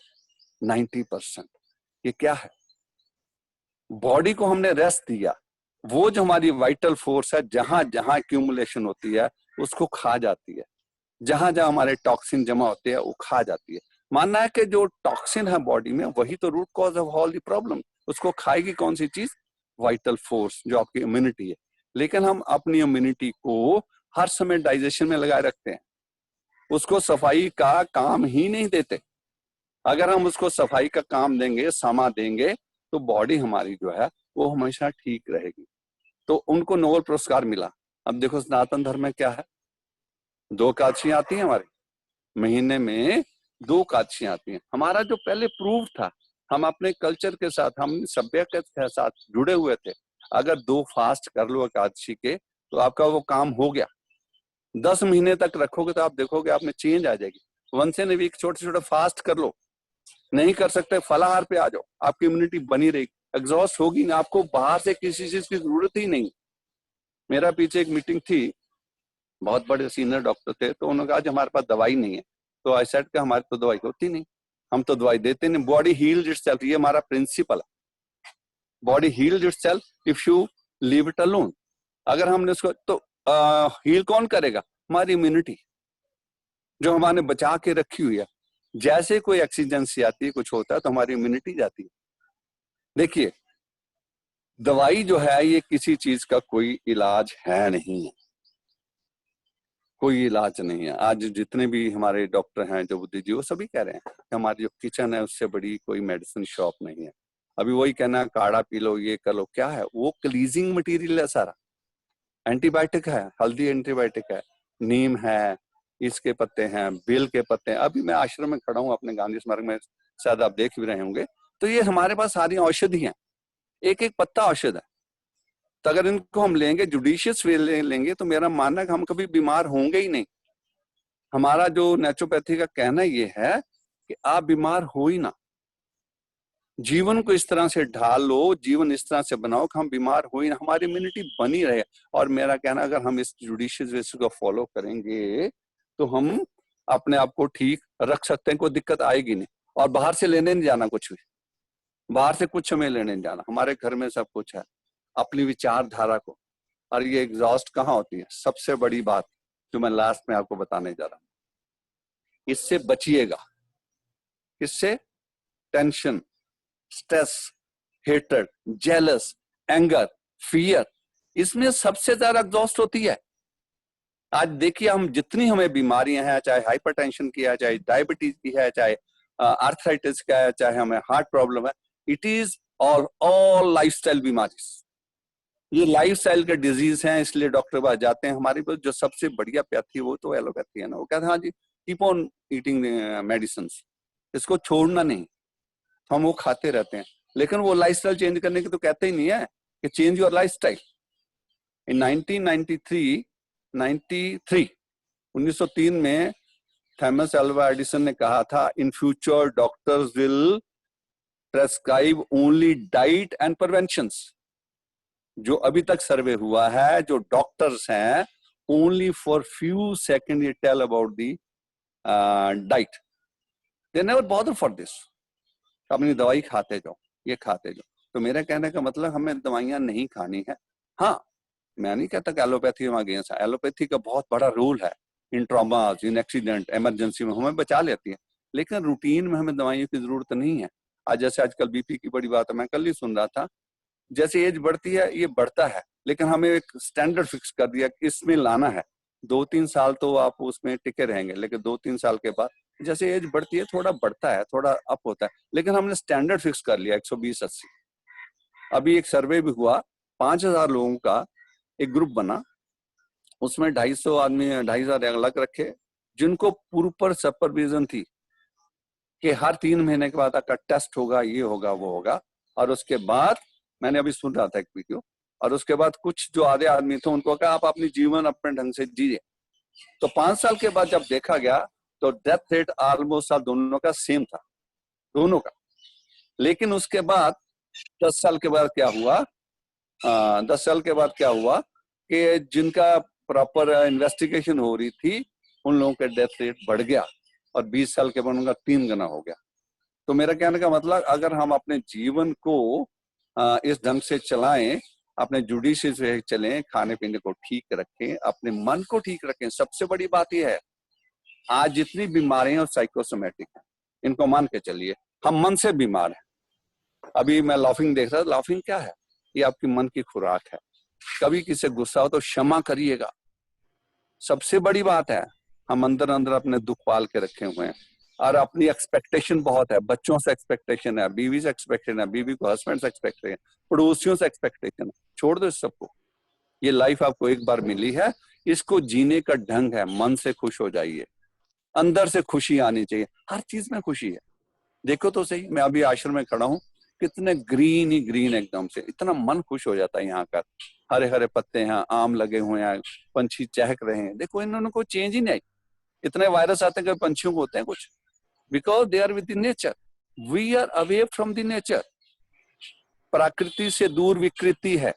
90%। ये क्या है? बॉडी को हमने रेस्ट दिया, वो जो हमारी वाइटल फोर्स है जहां जहां एक्यूमुलेशन होती है उसको खा जाती है, जहां जहां हमारे टॉक्सिन जमा होते हैं वो खा जाती है। मानना है कि जो टॉक्सिन है बॉडी में वही तो root cause of all the problem. उसको खाएगी कौन सी चीज? वाइटल फोर्स, जो आपकी इम्यूनिटी है। लेकिन हम अपनी इम्यूनिटी को हर समय डाइजेशन में लगाए रखते हैं, उसको सफाई का काम ही नहीं देते। अगर हम उसको सफाई का काम देंगे, समा देंगे, तो बॉडी हमारी जो है वो हमेशा ठीक रहेगी। तो उनको नोबेल पुरस्कार मिला। अब देखो सनातन धर्म में क्या है, 2 एकादशियां आती हैं हमारे महीने में, 2 एकादशियां आती हैं। हमारा जो पहले प्रूव था, हम अपने कल्चर के साथ, हम सभ्यता के साथ जुड़े हुए थे। अगर 2 फास्ट कर लो एकादशी के तो आपका वो काम हो गया। 10 महीने तक रखोगे तो आप देखोगे आप में चेंज आ जाएगी। वंस इन अ वीक छोटे छोटे फास्ट कर लो, नहीं कर सकते फलाहार पे आ जाओ, आपकी इम्यूनिटी बनी रहेगी, एग्जॉस्ट होगी ना, आपको बाहर से किसी चीज की जरूरत ही नहीं। मेरा पीछे एक मीटिंग थी, बहुत बड़े सीनियर डॉक्टर थे, तो उन्होंने कहा आज हमारे पास दवाई नहीं है। तो आई सेड कि हमारी तो दवाई होती नहीं, हम तो दवाई देते नहीं। बॉडी हील्स इटसेल्फ, ये हमारा प्रिंसिपल है। Body heels itself if you leave it alone. अगर हमने उसको तो हील कौन करेगा? हमारी इम्यूनिटी जो हमारे बचा के रखी हुई है। जैसे कोई एक्सीडेंसी आती है, कुछ होता है, तो हमारी इम्यूनिटी जाती है। देखिए दवाई जो है ये किसी चीज का कोई इलाज है नहीं है, कोई इलाज नहीं है। आज जितने भी हमारे डॉक्टर हैं, जो बुद्धि जी, वो सभी कह रहे हैं कि हमारी जो किचन है उससे बड़ी कोई मेडिसिन शॉप नहीं है। अभी वही कहना काढ़ा पी लो, ये कर लो, क्या है वो? क्लीजिंग मटेरियल है सारा। एंटीबायोटिक है, हल्दी एंटीबायोटिक है, नीम है, इसके पत्ते हैं, बेल के पत्ते हैं। अभी मैं आश्रम में खड़ा हूँ अपने गांधी स्मारक में, शायद आप देख भी रहे होंगे। तो ये हमारे पास सारी औषधि हैं, एक एक पत्ता औषध है। तो अगर इनको हम लेंगे, जुडिशियस वे लेंगे, तो मेरा मानना है कि हम कभी बीमार होंगे ही नहीं। हमारा जो नेचुरोपैथी का कहना ये है कि आप बीमार हो ही ना, जीवन को इस तरह से ढाल लो, जीवन इस तरह से बनाओ कि हम बीमार हो ही ना, हमारी इम्यूनिटी बनी रहे। और मेरा कहना, अगर हम इस जुडिशियस वे को फॉलो करेंगे तो हम अपने आप को ठीक रख सकते हैं, कोई दिक्कत आएगी नहीं। और बाहर से लेने नहीं जाना कुछ भी, बाहर से कुछ हमें लेने नहीं जाना, हमारे घर में सब कुछ है। अपनी विचारधारा को, और ये एग्जॉस्ट कहाँ होती है? सबसे बड़ी बात जो मैं लास्ट में आपको बताने जा रहा हूं, इससे बचिएगा। इससे tension, stress, hatred, jealous, anger, fear, इसमें सबसे ज्यादा एग्जॉस्ट होती है। आज देखिए हम जितनी हमें बीमारियां हैं, चाहे हाइपरटेंशन की है, चाहे डायबिटीज की है, चाहे आर्थराइटिस का है, चाहे हमें हार्ट प्रॉब्लम है, इट इज ऑल लाइफस्टाइल बीमारी। ये लाइफस्टाइल के डिजीज हैं, इसलिए डॉक्टर के पास जाते हैं। हमारी जो सबसे बढ़िया पैथी वो तो एलोपैथी है ना। वो कहते हैं हाँ जी, कीप ऑन ईटिंग मेडिसिन, इसको छोड़ना नहीं। तो हम वो खाते रहते हैं, लेकिन वो लाइफस्टाइल चेंज करने की तो कहते ही नहीं है कि चेंज योर लाइफस्टाइल। इन 1903 में थॉमस अल्वा एडिसन ने कहा था, in future doctors will prescribe only diet and preventions. जो अभी तक सर्वे हुआ है, जो डॉक्टर्स हैं, ओनली फॉर फ्यू सेकंड ये tell about the diet, they never bother for this. अपनी दवाई खाते जाओ, ये खाते जाओ। तो मेरा कहने का मतलब हमें दवाइयां नहीं खानी है। हाँ, मैं नहीं कहता कि एलोपैथी में अगेंस्ट है, एलोपैथी का बहुत बड़ा रोल है इन ट्रॉमास, इन एक्सीडेंट, इमरजेंसी में हमें बचा लेती है, लेकिन रूटीन में हमें दवाइयों की जरूरत नहीं है। आज जैसे आजकल बीपी की बड़ी बात है, मैं कल ही सुन रहा था, जैसे एज बढ़ती है ये बढ़ता है, लेकिन हमें एक स्टैंडर्ड फिक्स कर दिया कि इसमें लाना है। 2-3 साल तो आप उसमें टिके रहेंगे, लेकिन 2-3 साल के बाद जैसे एज बढ़ती है थोड़ा बढ़ता है, थोड़ा अप होता है, लेकिन हमने स्टैंडर्ड फिक्स कर लिया 120-80। अभी एक सर्वे भी हुआ, 5000 लोगों का एक ग्रुप बना, उसमें 250 आदमी, 2500 अलग रखे, जिनको प्रॉपर सुपरविजन थी कि हर 3 महीने के बाद आपका टेस्ट होगा, ये होगा, वो होगा। और उसके बाद मैंने अभी सुन रहा था एक वीडियो, और उसके बाद कुछ जो आधे आदमी थे उनको कहा आप अपनी जीवन अपने ढंग से जिए। तो 5 साल के बाद जब देखा गया तो डेथ रेट ऑलमोस्ट दोनों का सेम था, दोनों का। लेकिन उसके बाद 10 साल के बाद क्या हुआ, 10 साल के बाद क्या हुआ कि जिनका प्रॉपर इन्वेस्टिगेशन हो रही थी उन लोगों का डेथ रेट बढ़ गया और 20 साल के बाद उनका 3 गुना हो गया। तो मेरा कहने का मतलब, अगर हम अपने जीवन को इस ढंग से चलाएं, अपने जुडिशियस से चलें, खाने पीने को ठीक रखें, अपने मन को ठीक रखें। सबसे बड़ी बात यह है, आज जितनी बीमारियां साइकोसोमेटिक हैं, इनको मान के चलिए हम मन से बीमार हैं। अभी मैं लाफिंग देख रहा था, लाफिंग क्या है? ये आपकी मन की खुराक है। कभी किसी गुस्सा हो तो क्षमा करिएगा। सबसे बड़ी बात है, हम अंदर अंदर अपने दुख पाल के रखे हुए हैं और अपनी एक्सपेक्टेशन बहुत है। बच्चों से एक्सपेक्टेशन है, बीवी से एक्सपेक्टेशन है, बीवी को हस्बैंड से एक्सपेक्टेशन है, पड़ोसियों से एक्सपेक्टेशन है। छोड़ दो इस सबको। ये लाइफ आपको एक बार मिली है, इसको जीने का ढंग है। मन से खुश हो जाइए, अंदर से खुशी आनी चाहिए। हर चीज में खुशी है। देखो तो सही, मैं अभी आश्रम में खड़ा हूँ, कितने ग्रीन ही ग्रीन एकदम से, इतना मन खुश हो जाता है। यहाँ का हरे हरे पत्ते हैं, आम लगे हुए हैं, पंछी चहक रहे हैं। देखो इन्होंने कोई चेंज ही नहीं आई। इतने वायरस आते हैं, पंछियों को होते हैं कुछ, because they are with the nature, we are away from the nature. प्रकृति से दूर विकृति है।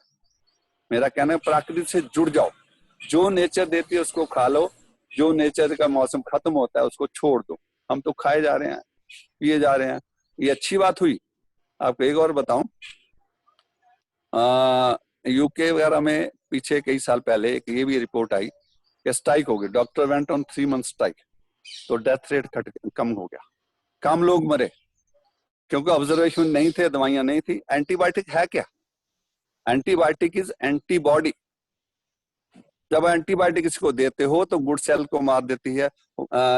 मेरा कहना है प्रकृति से जुड़ जाओ, जो नेचर देती है उसको खा लो, जो नेचर का मौसम खत्म होता है उसको छोड़ दो। हम तो खाए जा रहे हैं, पिए जा रहे हैं। ये अच्छी बात हुई। आपको एक और बताऊं, यूके वगैरह में पीछे कई साल पहले एक ये भी रिपोर्ट आई कि स्ट्राइक हो गई, doctor went on 3 month strike, तो डेथ रेट कम हो गया, कम लोग मरे, क्योंकि ऑब्जर्वेशन नहीं थे, दवाइयां नहीं थी। एंटीबायोटिक है क्या? Antibiotic is antibody. जब एंटीबायोटिक किसी को देते हो तो गुड सेल को मार देती है,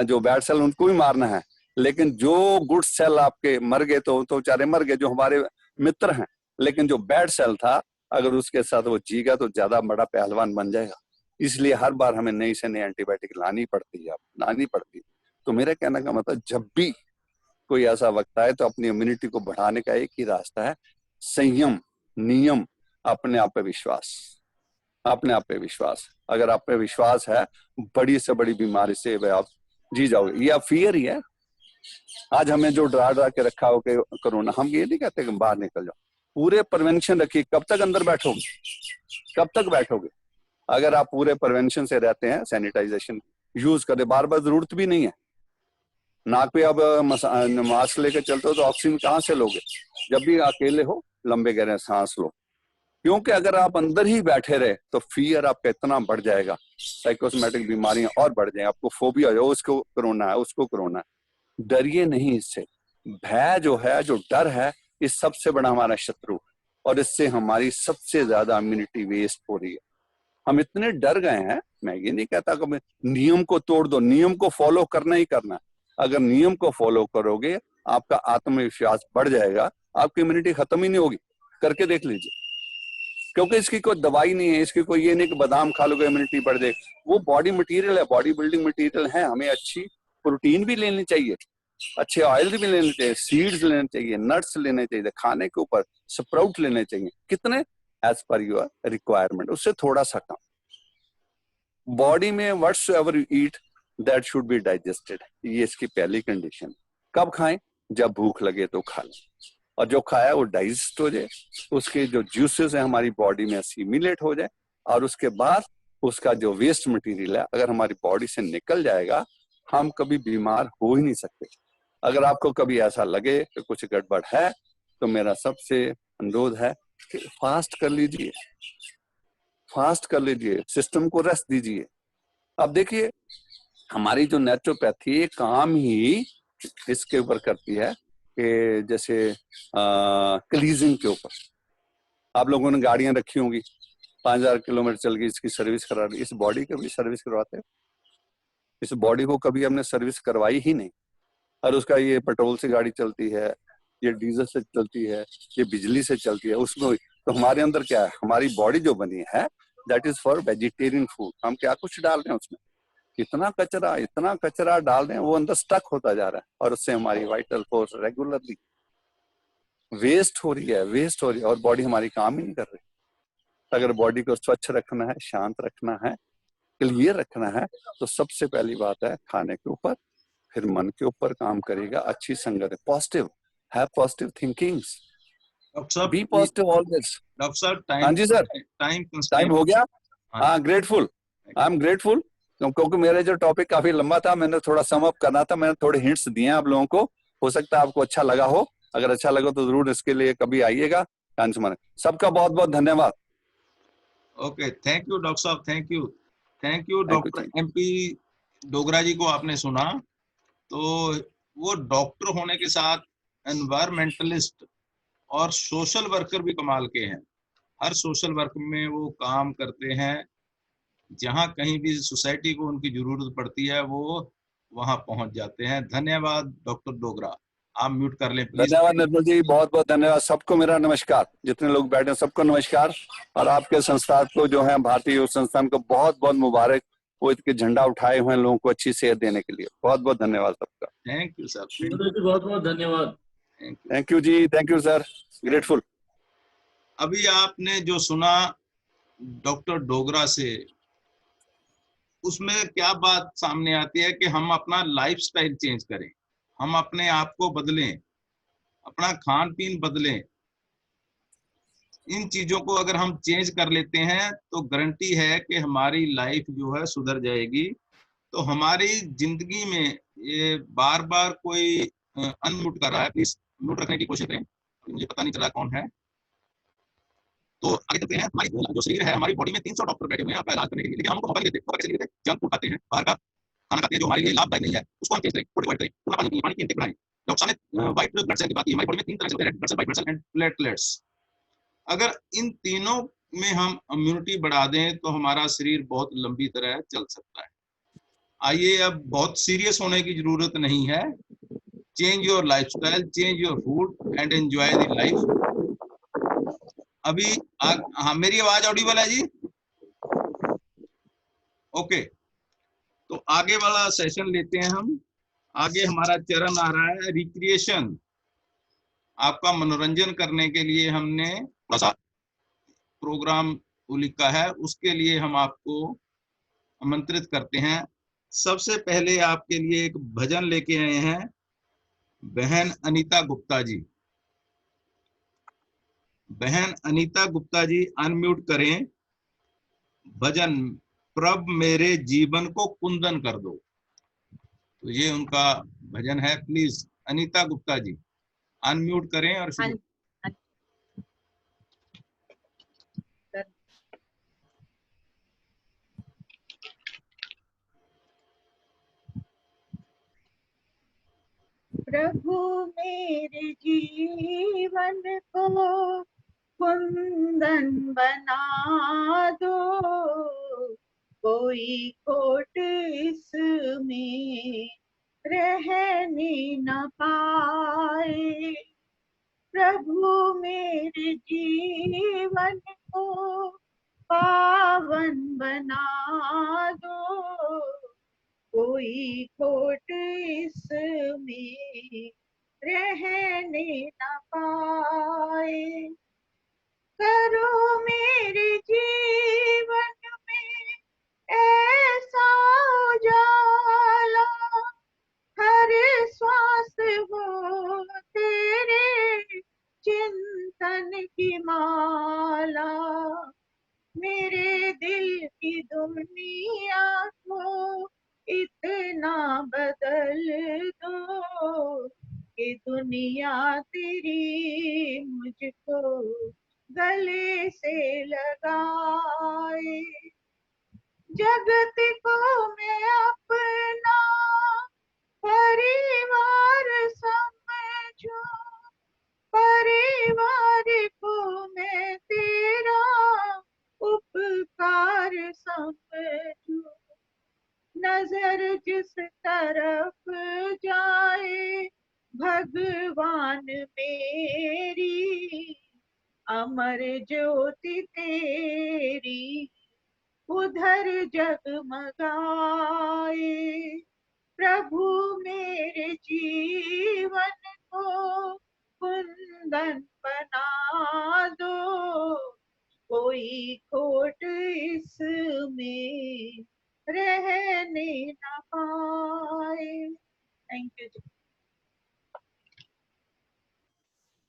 जो बैड सेल उनको भी मारना है। लेकिन जो गुड सेल आपके मर गए तो बेचारे मर गए, जो हमारे मित्र हैं। लेकिन जो बैड सेल था, अगर उसके साथ वो जीगा तो ज्यादा बड़ा पहलवान बन जाएगा। इसलिए हर बार हमें नई से नई एंटीबायोटिक लानी पड़ती है, लानी पड़ती है। तो मेरे कहने का मतलब, जब भी कोई ऐसा वक्त आए तो अपनी इम्यूनिटी को बढ़ाने का एक ही रास्ता है, संयम, नियम, अपने आप पे विश्वास। अपने आप पे विश्वास, अगर आप पे विश्वास है, बड़ी से बड़ी बीमारी से आप जी जाओगे। ये फियर ही है। आज हमें जो डरा के रखा हो कोरोना, हम ये नहीं कहते कि बाहर निकल जाओ, पूरे प्रिवेंशन रखिए। कब तक अंदर बैठोगे? कब तक बैठोगे? अगर आप पूरे प्रिवेंशन से रहते हैं, सैनिटाइजेशन यूज करें, बार बार जरूरत भी नहीं है। नाक पे अब मास्क लेकर चलते हो तो ऑक्सीजन कहाँ से लोगे? जब भी अकेले हो, लंबे गहरे सांस लो, क्योंकि अगर आप अंदर ही बैठे रहे तो फियर आपका इतना बढ़ जाएगा, साइकोसोमेटिक बीमारियां और बढ़ जाएंगी। आपको फोबिया हो, उसको कोरोना है, उसको कोरोना है। डरिए नहीं इससे। भय जो है, जो डर है, इस सबसे बड़ा हमारा शत्रु है और इससे हमारी सबसे ज्यादा इम्यूनिटी वेस्ट हो रही है। हम इतने डर गए हैं। मैं ये नहीं कहता कि नियम को तोड़ दो, नियम को फॉलो करना ही करना। अगर नियम को फॉलो करोगे, आपका आत्मविश्वास बढ़ जाएगा, आपकी इम्यूनिटी खत्म ही नहीं होगी। करके देख लीजिए, क्योंकि इसकी कोई दवाई नहीं है, इसकी कोई ये नहीं कि बादाम खा लोगे इम्यूनिटी बढ़ जाए। वो बॉडी मटेरियल है, बॉडी बिल्डिंग मटेरियल है। हमें अच्छी प्रोटीन भी लेनी चाहिए, अच्छे ऑयल भी लेने चाहिए, सीड्स लेने चाहिए, नट्स लेने चाहिए, खाने के ऊपर स्प्राउट लेने चाहिए। कितने? एज पर योर रिक्वायरमेंट, उससे थोड़ा सा कम। बॉडी में whatsoever you eat that should be digested, ये इसकी पहली कंडीशन। कब खाएं? जब भूख लगे तो खा लें, और जो खाया वो डाइजेस्ट हो जाए, उसके जो जूसेस है हमारी बॉडी में असिमिलेट हो जाए, और उसके बाद उसका जो वेस्ट मटेरियल है अगर हमारी बॉडी से निकल जाएगा, हम कभी बीमार हो ही नहीं सकते। अगर आपको कभी ऐसा लगे कि कुछ गड़बड़ है, तो मेरा सबसे अनुरोध है कि फास्ट कर लीजिए, फास्ट कर लीजिए, सिस्टम को रेस्ट दीजिए। अब देखिए, हमारी जो नेचुरोपैथी काम ही इसके ऊपर करती है कि जैसे क्लीजिंग के ऊपर। आप लोगों ने गाड़ियां रखी होंगी, 5000 किलोमीटर चल गई, इसकी सर्विस करा ली। इस बॉडी का भी सर्विस करवाते हैं? इस बॉडी को कभी हमने सर्विस करवाई ही नहीं। और उसका ये पेट्रोल से गाड़ी चलती है, ये डीजल से चलती है, ये बिजली से चलती है, उसमें तो हमारे अंदर क्या है? हमारी बॉडी जो बनी है that is for vegetarian food. हम क्या कुछ डाल रहे हैं उसमें? इतना कचरा डाल रहे हैं, वो अंदर स्टक होता जा रहा है, और उससे हमारी वाइटल फोर्स रेगुलरली वेस्ट हो रही है, और बॉडी हमारी काम ही नहीं कर रही। अगर बॉडी को स्वच्छ रखना है, शांत रखना है, क्लियर रखना है, तो सबसे पहली बात है खाने के ऊपर, फिर मन के ऊपर काम करेगा। अच्छी संगत है, positive, have positive thinkings, doctor साहब बी पॉजिटिव ऑलवेज। डॉक्टर साहब हाँ जी सर, टाइम टाइम हो गया। हाँ। हाँ, ग्रेटफुल, आई एम ग्रेटफुल, क्योंकि मेरा जो टॉपिक काफी लंबा था, मैंने थोड़ा सम अप करना था, मैंने थोड़े हिंट्स दिए हैं आप लोगों को। हो सकता है आपको अच्छा लगा हो, अगर अच्छा लगा तो जरूर इसके लिए कभी आइएगा। सबका बहुत बहुत धन्यवाद। ओके, थैंक यू डॉक्टर साहब, thank you you, doctor MP Dogra ji को आपने सुना, तो वो डॉक्टर होने के साथ एनवायरमेंटलिस्ट और सोशल वर्कर भी कमाल के हैं। हर सोशल वर्क में वो काम करते हैं, जहां कहीं भी सोसाइटी को उनकी जरूरत पड़ती है वो वहां पहुंच जाते हैं। धन्यवाद डॉक्टर डोगरा, आप म्यूट कर लें प्लीज। धन्यवाद निर्मल जी, बहुत बहुत धन्यवाद। सबको मेरा नमस्कार, जितने लोग बैठे हैं सबको नमस्कार, और आपके संस्थान को जो है भारतीय योग संस्थान को बहुत बहुत मुबारक, वो इसके झंडा उठाए हुए लोगों को अच्छी सेहत देने के लिए। बहुत बहुत धन्यवाद सबका। थैंक यू सर, बहुत बहुत धन्यवाद। Thank you ji, thank you sir, grateful. अभी आपने जो सुना डॉक्टर डोगरा से, उसमें क्या बात सामने आती है कि हम अपना लाइफस्टाइल चेंज करें, हम अपने आप को बदलें, अपना खान पीन बदलें। इन चीजों को अगर हम चेंज कर लेते हैं तो गारंटी है कि हमारी लाइफ जो है सुधर जाएगी। तो हमारी जिंदगी में ये बार बार कोई अनम्यूट कर रहा है, प्लीज म्यूट रखने की कोशिश करें, मुझे पता नहीं चला कौन है। तो आगे चलते हैं। हमारी जो शरीर है, हमारी बॉडी में 300 डॉक्टर बैठे हुए हैं आपका इलाज करने के लिए, लेकिन हमको मोबाइल देते हैं, जंक फूड खाते हैं, बाहर का खाना खाते हैं जो हमारे लिए लाभदायक नहीं है, उसको हम चेंज करें, प्रोटीन करें, पूरा पानी की इंटेक बढ़ाएं। डॉक्टर साहब ने व्हाइट ब्लड सेल की बात की, हमारी बॉडी में 3 तरह से होते हैं, red blood cell, white blood cell and platelets. अगर इन तीनों में हम इम्यूनिटी बढ़ा दें तो हमारा शरीर बहुत लंबी तरह चल सकता है। आइए, अब बहुत सीरियस होने की जरूरत नहीं है। Change your lifestyle, change your food and enjoy the life. अभी हाँ, मेरी आवाज ऑडिबल है जी? ओके, तो आगे वाला सेशन लेते हैं हम। आगे हमारा चरण आ रहा है रिक्रिएशन। आपका मनोरंजन करने के लिए हमने थोड़ा सा प्रोग्राम लिखा है, उसके लिए हम आपको आमंत्रित करते हैं। सबसे पहले आपके लिए एक भजन लेके आए हैं बहन अनीता गुप्ता जी। बहन अनीता गुप्ता जी अनम्यूट करें। भजन प्रभ मेरे जीवन को कुंदन कर दो, तो ये उनका भजन है। प्लीज अनीता गुप्ता जी अनम्यूट करें और शुरू। प्रभु मेरे जीवन को कुंदन बना दो, कोई खोट इसमें रहने न पाए। प्रभु मेरे जीवन को पावन बना दो, कोई खोट इसमें रहने न पाए। करो मेरे जीवन में ऐसा उजाला, हर श्वास हो तेरे चिंतन की माला। मेरे दिल की दुनिया को इतना बदल दो कि दुनिया तेरी मुझको गले से लगाए। जगत को मैं अपना परिवार समझूं, परिवार को मैं तेरा उपकार समझूं। नजर जिस तरफ जाए भगवान मेरी, अमर ज्योति तेरी उधर जगमगाए। प्रभु मेरे जीवन को कुंदन बना दो, कोई खोट इसमें रहने न पाए। Thank you ji.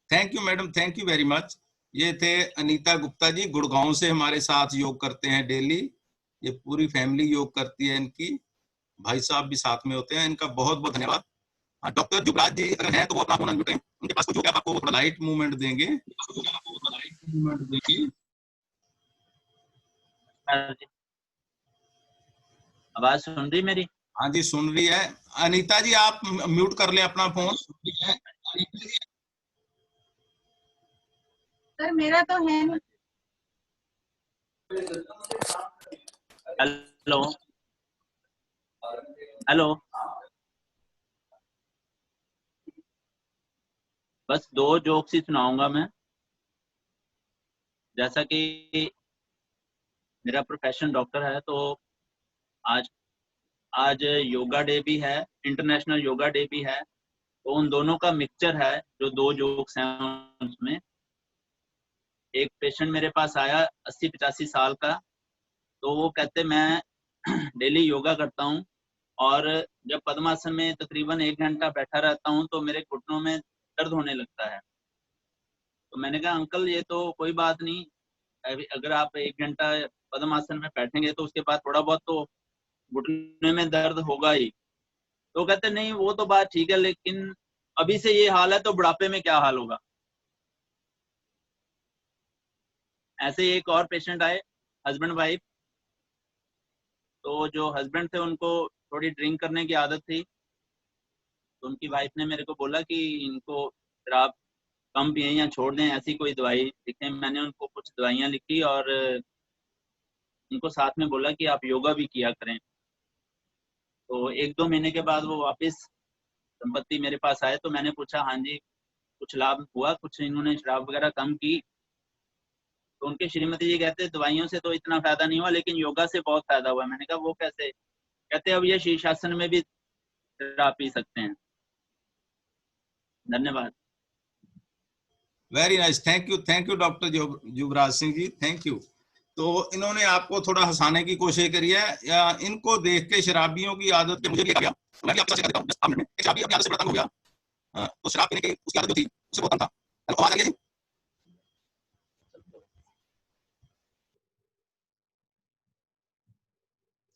Thank you madam, thank you very much. ये थे अनीता गुप्ता जी, गुड़गांव से हमारे साथ योग करते हैं डेली। ये पूरी फैमिली योग करती है इनकी, भाई साहब भी साथ में होते हैं। इनका बहुत बहुत धन्यवाद। डॉक्टर जुगराज जी अगर हैं तो वो अपना फोन अनम्यूट करें, उनके पास कुछ हो गया आपको थोड़ा लाइट मूवमेंट देंगे। आवाज सुन रही मेरी? हाँ जी सुन रही है। अनीता जी आप म्यूट कर लें अपना फोन। सर मेरा तो है नहीं। हेलो हेलो, बस 2 जोक्स ही सुनाऊंगा मैं। जैसा कि मेरा प्रोफेशन डॉक्टर है, तो आज योगा डे भी है, इंटरनेशनल योगा डे भी है, तो उन दोनों का मिक्सचर है जो 2 जोक्स हैं उसमें। एक पेशेंट मेरे पास आया 80-85 साल का, तो वो कहते मैं डेली योगा करता हूँ और जब पद्मासन में तकरीबन 1 घंटा बैठा रहता हूँ तो मेरे घुटनों में दर्द होने लगता है। तो मैंने कहा अंकल ये तो कोई बात नहीं, अगर आप 1 घंटा पद्मासन में बैठेंगे तो उसके बाद थोड़ा बहुत तो घुटने में दर्द होगा ही। तो कहते नहीं वो तो बात ठीक है, लेकिन अभी से ये हाल है तो बुढ़ापे में क्या हाल होगा। ऐसे ही एक और पेशेंट आए, हस्बैंड वाइफ। तो जो हस्बैंड थे उनको थोड़ी ड्रिंक करने की आदत थी, तो उनकी वाइफ ने मेरे को बोला कि इनको शराब कम पिए या छोड़ दें, ऐसी कोई दवाई लिखें। मैंने उनको कुछ दवाइयाँ लिखी और उनको साथ में बोला कि आप योगा भी किया करें। तो 1-2 महीने के बाद वो वापस दंपति मेरे पास आए, तो मैंने पूछा हाँ जी कुछ लाभ हुआ, कुछ इन्होंने शराब वगैरह कम की? तो उनके श्रीमती जी कहते दवाइयों से तो इतना फायदा नहीं हुआ, लेकिन योगा से बहुत फायदा हुआ। मैंने कहा वो कैसे? कहते अब ये शीर्षासन में भी शराब पी सकते हैं। धन्यवाद। Very nice, thank you doctor Yuvraj Singh ji, thank you. तो इन्होंने आपको थोड़ा हंसाने की कोशिश करी है, या इनको देख के शराबियों की आदत मुझे भी गया। मैं भी आपको सच कहता हूं, शराबी अपनी आदत से बड़ा तंग हो गया, तो शराब पीने की उसकी आदत जो थी उससे बहुत तंग था। हेलो आवाज आ रही है?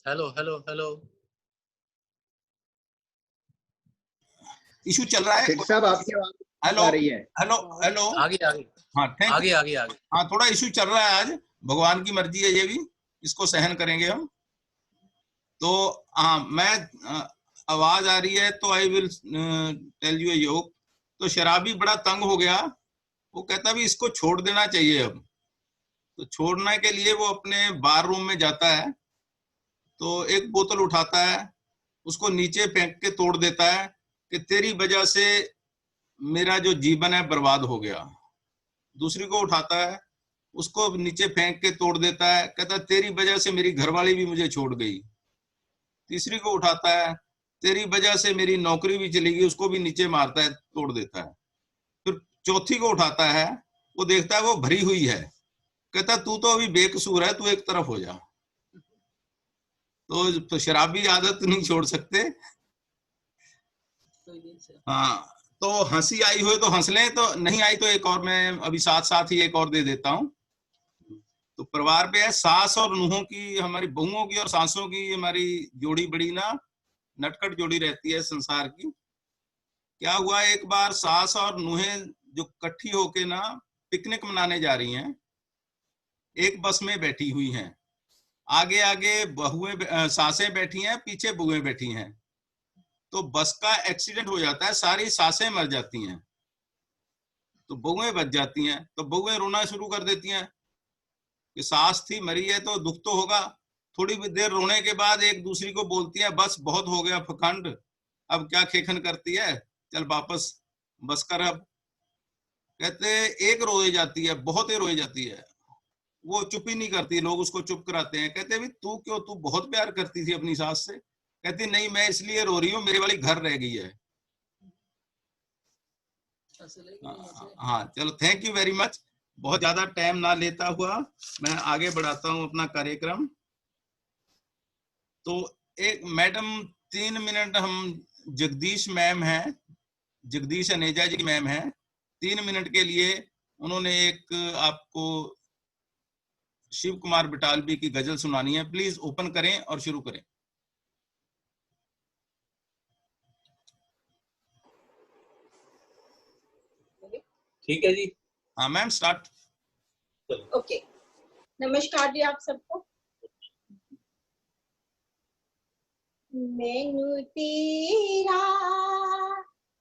हेलो हेलो हेलो, इशू चल रहा है साहब, आपकी आवाज हेलो आ रही है। हेलो हेलो, आगे आगे हाँ थैंक आगे यू। आगे आगे। हाँ थोड़ा इशू चल रहा है आज, भगवान की मर्जी है, ये भी इसको सहन करेंगे हम। तो हाँ मैं आवाज आ रही है तो I will tell U A योग। तो शराबी बड़ा तंग हो गया, वो कहता भी इसको छोड़ देना चाहिए अब। तो छोड़ने के लिए वो अपने बार रूम में जाता है, तो एक बोतल उठाता है, उसको नीचे फेंक के तोड़ देता है कि तेरी वजह से मेरा जो जीवन है बर्बाद हो गया। दूसरी को उठाता है, उसको नीचे फेंक के तोड़ देता है, कहता तेरी वजह से मेरी घरवाली भी मुझे छोड़ गई। तीसरी को उठाता है, तेरी वजह से मेरी नौकरी भी चली गई, उसको भी नीचे मारता है, तोड़ देता है। फिर चौथी को उठाता है, वो देखता है वो भरी हुई है, कहता तू तो अभी बेकसूर है, तू एक तरफ हो जा। तो शराबी आदत नहीं छोड़ सकते। हाँ, तो हंसी आई हो तो हंस लें, तो नहीं आई तो एक और मैं अभी साथ साथ ही एक और दे देता हूँ। तो परिवार पे है सास और नूहों की, हमारी बहुओं की और सासों की हमारी जोड़ी बड़ी ना नटखट जोड़ी रहती है संसार की। क्या हुआ, एक बार सास और नूहें जो इकट्ठी होके ना पिकनिक मनाने जा रही हैं, एक बस में बैठी हुई हैं। आगे आगे बहुएं सासें बैठी हैं, पीछे बहुएं बैठी हैं। तो बस का एक्सीडेंट हो जाता है, सारी सासें मर जाती हैं, तो बहुएं बच जाती हैं। तो बहुएं रोना शुरू कर देती हैं कि सास थी मरी है तो दुख तो होगा। थोड़ी देर रोने के बाद एक दूसरी को बोलती है बस बहुत हो गया फखंड, अब क्या खेखन करती है, चल वापस बस कर अब। कहते एक रोए जाती है, बहुत ही रोए जाती है, वो चुप ही नहीं करती, लोग उसको चुप कराते हैं। कहते भी तू क्यों, तू बहुत प्यार करती थी अपनी सास से। कहती नहीं मैं इसलिए रो रही हूँ, मेरी वाली घर रह गई है। हाँ चलो थैंक यू वेरी मच। बहुत ज्यादा टाइम ना लेता हुआ मैं आगे बढ़ाता हूं अपना कार्यक्रम। तो एक मैडम 3 मिनट हम जगदीश मैम हैं, जगदीश अनेजा जी मैम हैं, 3 मिनट के लिए उन्होंने एक आपको शिव कुमार बटालवी की गजल सुनानी है। प्लीज ओपन करें और शुरू करें। ठीक है जी। हाँ मैम, स्टार्ट। ओके, नमस्कार जी आप सबको। मैनू तेरा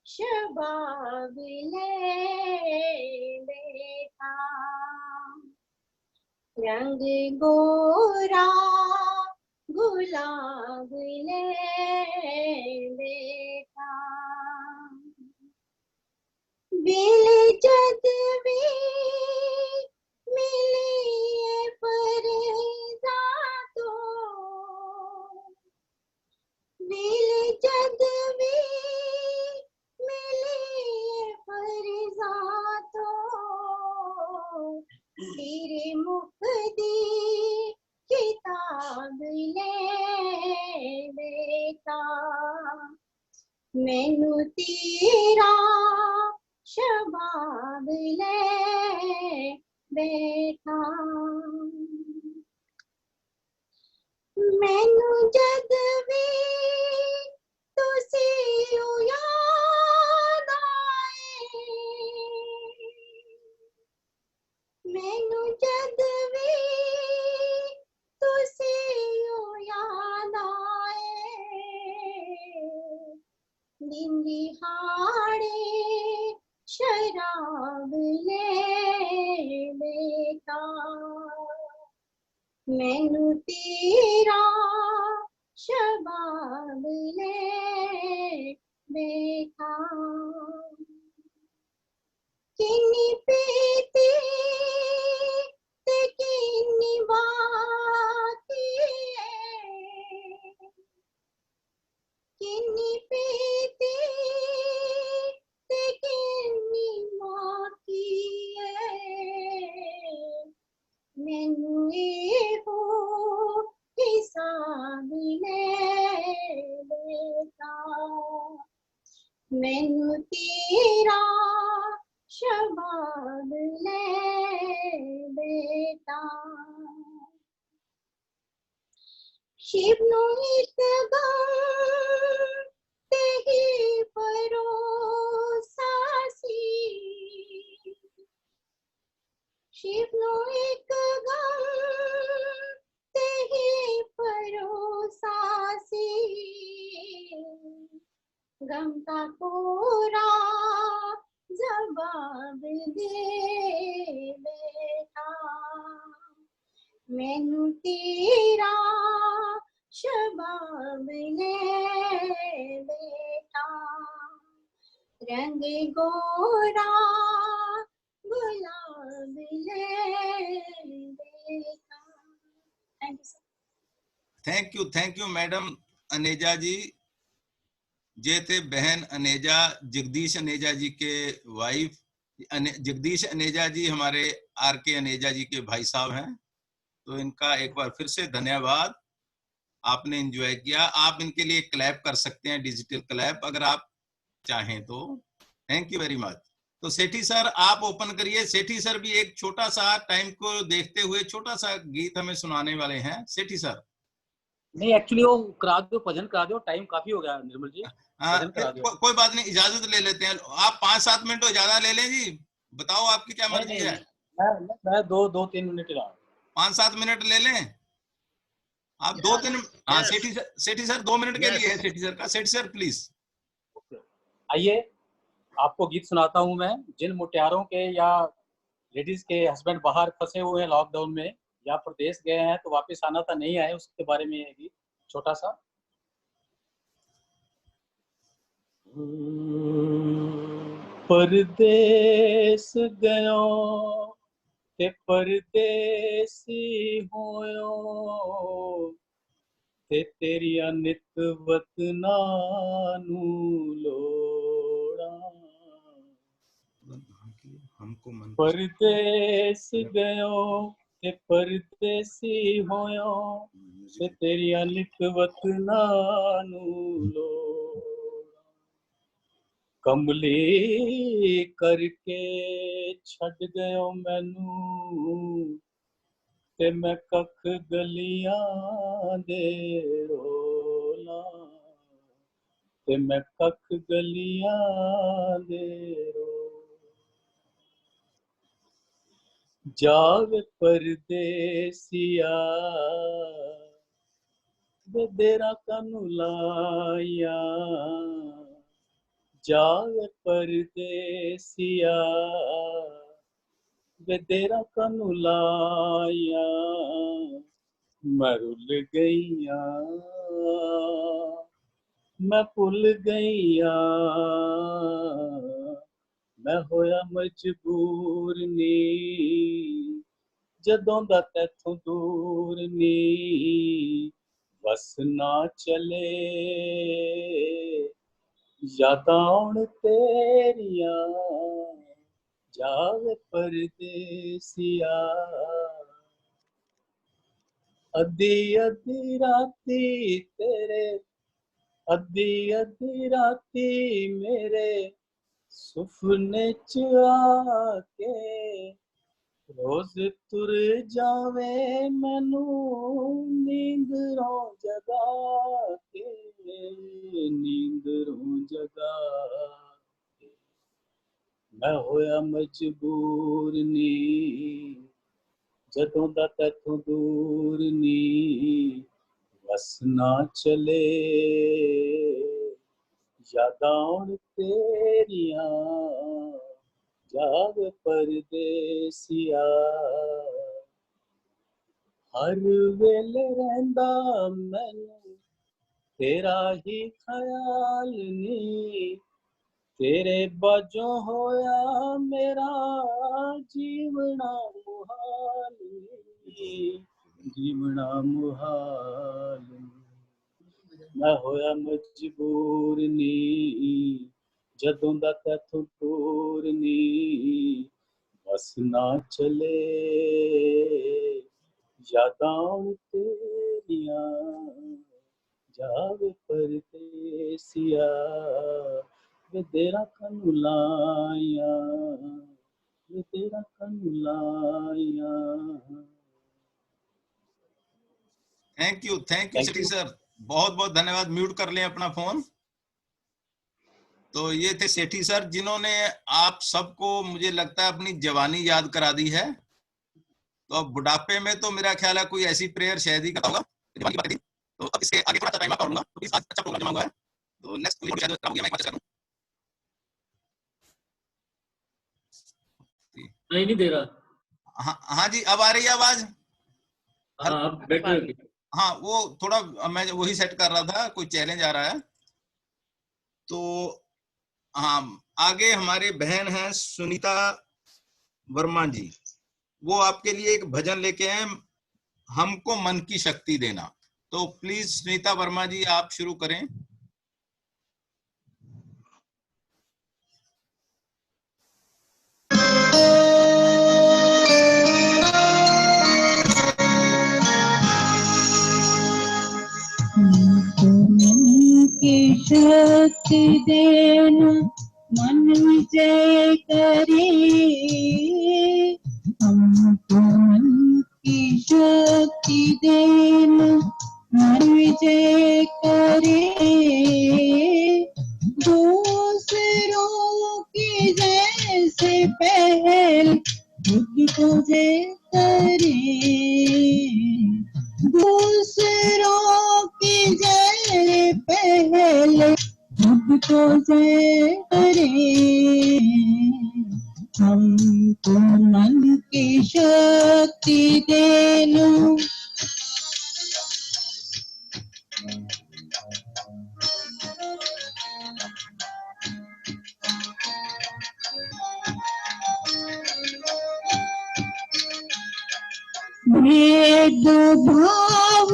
शबाब ले देखा, रंग गोरा गुलाब ले देखा, बिल जद भी मिली परजा तो, बिल जद भी मिली परजा तो, तेरे मुख दी किताब ले देखा, मैनू तेरा शबाब ले देखा, मैनू जद भी तुसी याद आए, मैनू जद भी तुसी याद आए, दिन दिहाड़े शराब ले देखा, मैनू तेरा शबाब ले देखा, किन्नी पीती ते किन्नी बाकी है, किन्नी पीती ते किन्नी बाकी है, मैनू एहो हिसाब ले देखा, मैनू तेरा शबाब ले देखा, शिव नू एक गम ते ही परोसा सी, शिव नू एक गम ते ही परोसा सी, गम का पूरा जवाब दे देखा, मैनू तेरा शबाब ले देखा, रंग गोरा गुलाब ले देखा। Thank you sir. Thank you madam Aneja ji. जे थे बहन अनेजा, जगदीश अनेजा जी के वाइफ। जगदीश अनेजा जी हमारे आर.के. अनेजा जी के भाई साहब हैं। तो इनका एक बार फिर से धन्यवाद, आपने एंजॉय किया। आप इनके लिए क्लैप कर सकते हैं, डिजिटल क्लैप, अगर आप चाहें तो। Thank you very much. तो सेठी सर आप ओपन करिए। सेठी सर भी एक छोटा सा, टाइम को देखते हुए छोटा सा गीत हमें सुनाने वाले हैं। सेठी सर नहीं, एक्चुअली वो करा दो, भजन करा दो, टाइम काफी हो गया निर्मल जी। भजन करा दो। कोई बात नहीं, इजाजत ले लेते हैं। आप 5-7 मिनट ज्यादा ले लें जी, बताओ आपकी क्या मर्जी है। मैं 2-3 मिनट रहा, 5-7 मिनट ले लें आप। 2-3। हाँ सेठी सर 2 मिनट के लिए है सेठी सर का। सेठी सर प्लीज। आइए आपको गीत सुनाता हूं मैं। जिन मुटियारों के या लेडीज के हस्बैंड बाहर फंसे हुए हैं लॉकडाउन में, या प्रदेश गए हैं तो वापस आना तो नहीं आए, उसके बारे में है गीत छोटा सा। परदेस गयो ते परदेसी होयो, ते तेरिया नित वतना नू लोड़ा। हम हमको मन परदेस गयो ते परदेसी होयो ते तेरिया निकवत नानू लो कमली करके छड़ गयो मैनू ते मैं कख गलियां दे रोला ते मैं कख गलियां दे जावे परदेसिया वे देरा कनु लाया जावे परदेसिया वे देरा कनु लाया मैं रुल गईया मैं भुल गईया मैं होया मजबूर नी जदों दा तैथों दूर नी बस ना चले यादां आउण तेरियां जावे परदेसिया अद्धी अद्धी राती तेरे अद्धी अद्धी राती मेरे सुपने च आके रोज तुर जावे मैनू नींदरों जगा के नींदरों जगा के मैं होया मजबूर नी जदों दा तैथों दूर नी बस ना चले यादां आउण तेरियां जावे परदेसिया हर वेले रहिंदा मैनू तेरा ही ख्याल नी तेरे बाजों होया मेरा जीवना मुहाल नी जीवना मुहाल मैं होया मजबूर नी जदों दा तैथों दूर नी बस ना चले यादां आउण तेरियां जावे परदेसिया वे तेरा कनु लाया वे तेरा कनु लाया। थैंक यू सेठी सर, बहुत बहुत धन्यवाद। म्यूट कर लें अपना फोन। तो ये थे सेठी सर जिन्होंने आप सबको मुझे लगता है अपनी जवानी याद करा दी है। तो अब बुढ़ापे में तो मेरा ख्याल है कोई ऐसी प्रेयर शायद ही होगा। तो अब इसके आगे थोड़ा टाइम करूंगा, तो इस आज अच्छा प्रोग्राम जमा हुआ है, तो नेक्स्ट वीडियो शायद कराऊंगा, मैं एक बार नहीं दे रहा। हाँ जी, अब आ रही है आवाज? हाँ बेटर। हाँ, वो थोड़ा मैं वही सेट कर रहा था, कोई चैलेंज आ रहा है। तो हाँ, आगे हमारे बहन हैं सुनीता वर्मा जी, वो आपके लिए एक भजन लेके हैं, हमको मन की शक्ति देना। तो प्लीज सुनीता वर्मा जी आप शुरू करें। की शक्ति देना मन विजय करे, हमको मन की शक्ति देना मन विजय करे, दूसरों की जैसे पहल खुद को जय करे, दूसरों की जय पहले खुद को जय करे, हमको मन की शक्ति दे लो। भेद भाव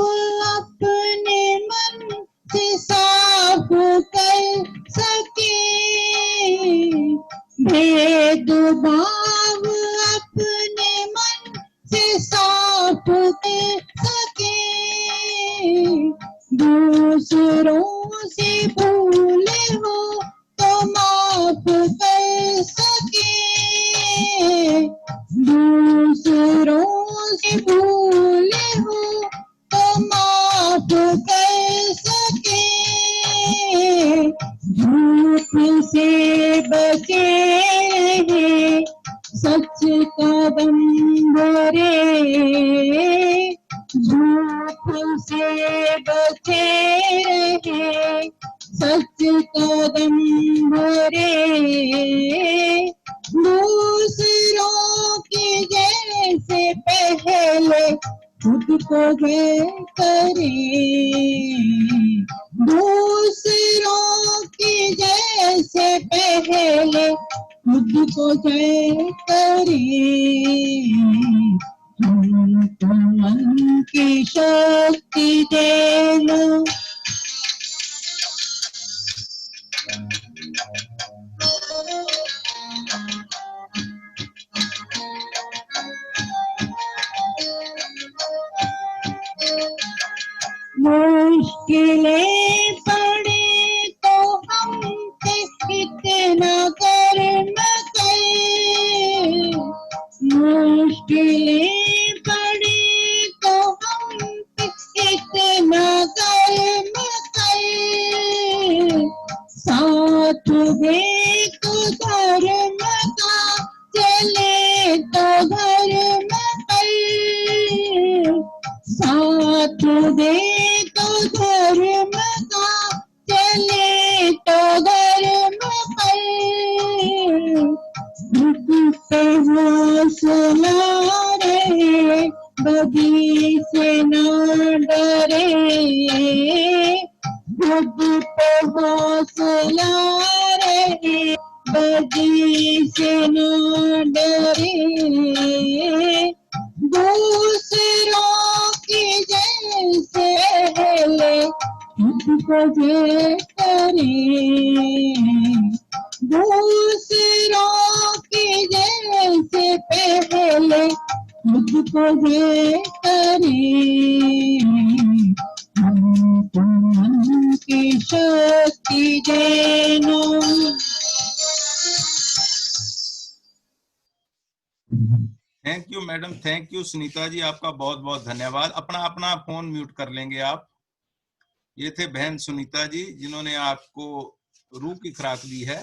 अपने मन से साफ कर सके, भेद भाव दूसरों से भूल हो तो माफ कर सके, दूसरों से भूल हो तो माफ कर सके, झूठ से बचे रहे सच कदम भरे, झूठ से बचे रहे सच कदम भरे, दूसरों की जैसे पहले खुद को जय करे, दूसरों की जैसे पहले खुद को जय करे, हमको मन की शक्ति देना, मुश्किलें पड़े तो हम पे इतना कर्म कर, मुश्किलें पड़े तो हम पे इतना कर्म कर, साथ दे तो धर्म का चले तो धर्म पर, साथ दे तो धर्म का चले तो धर्म पर, दुख पे हौसला रहे बदी से न डरे, दुख पे हौसला रहे बदी से न डरे, दूसरों की जैसे पहले खुद को जय करे, दूसरों की जैसे पहले खुद को जय करे, हमको मन की शक्ति देना। Thank you madam, thank you Sunita ji, आपका बहुत बहुत धन्यवाद। अपना अपना फोन म्यूट कर लेंगे आप। ये थे बहन सुनीता जी जिन्होंने आपको रूह की खुराक दी है।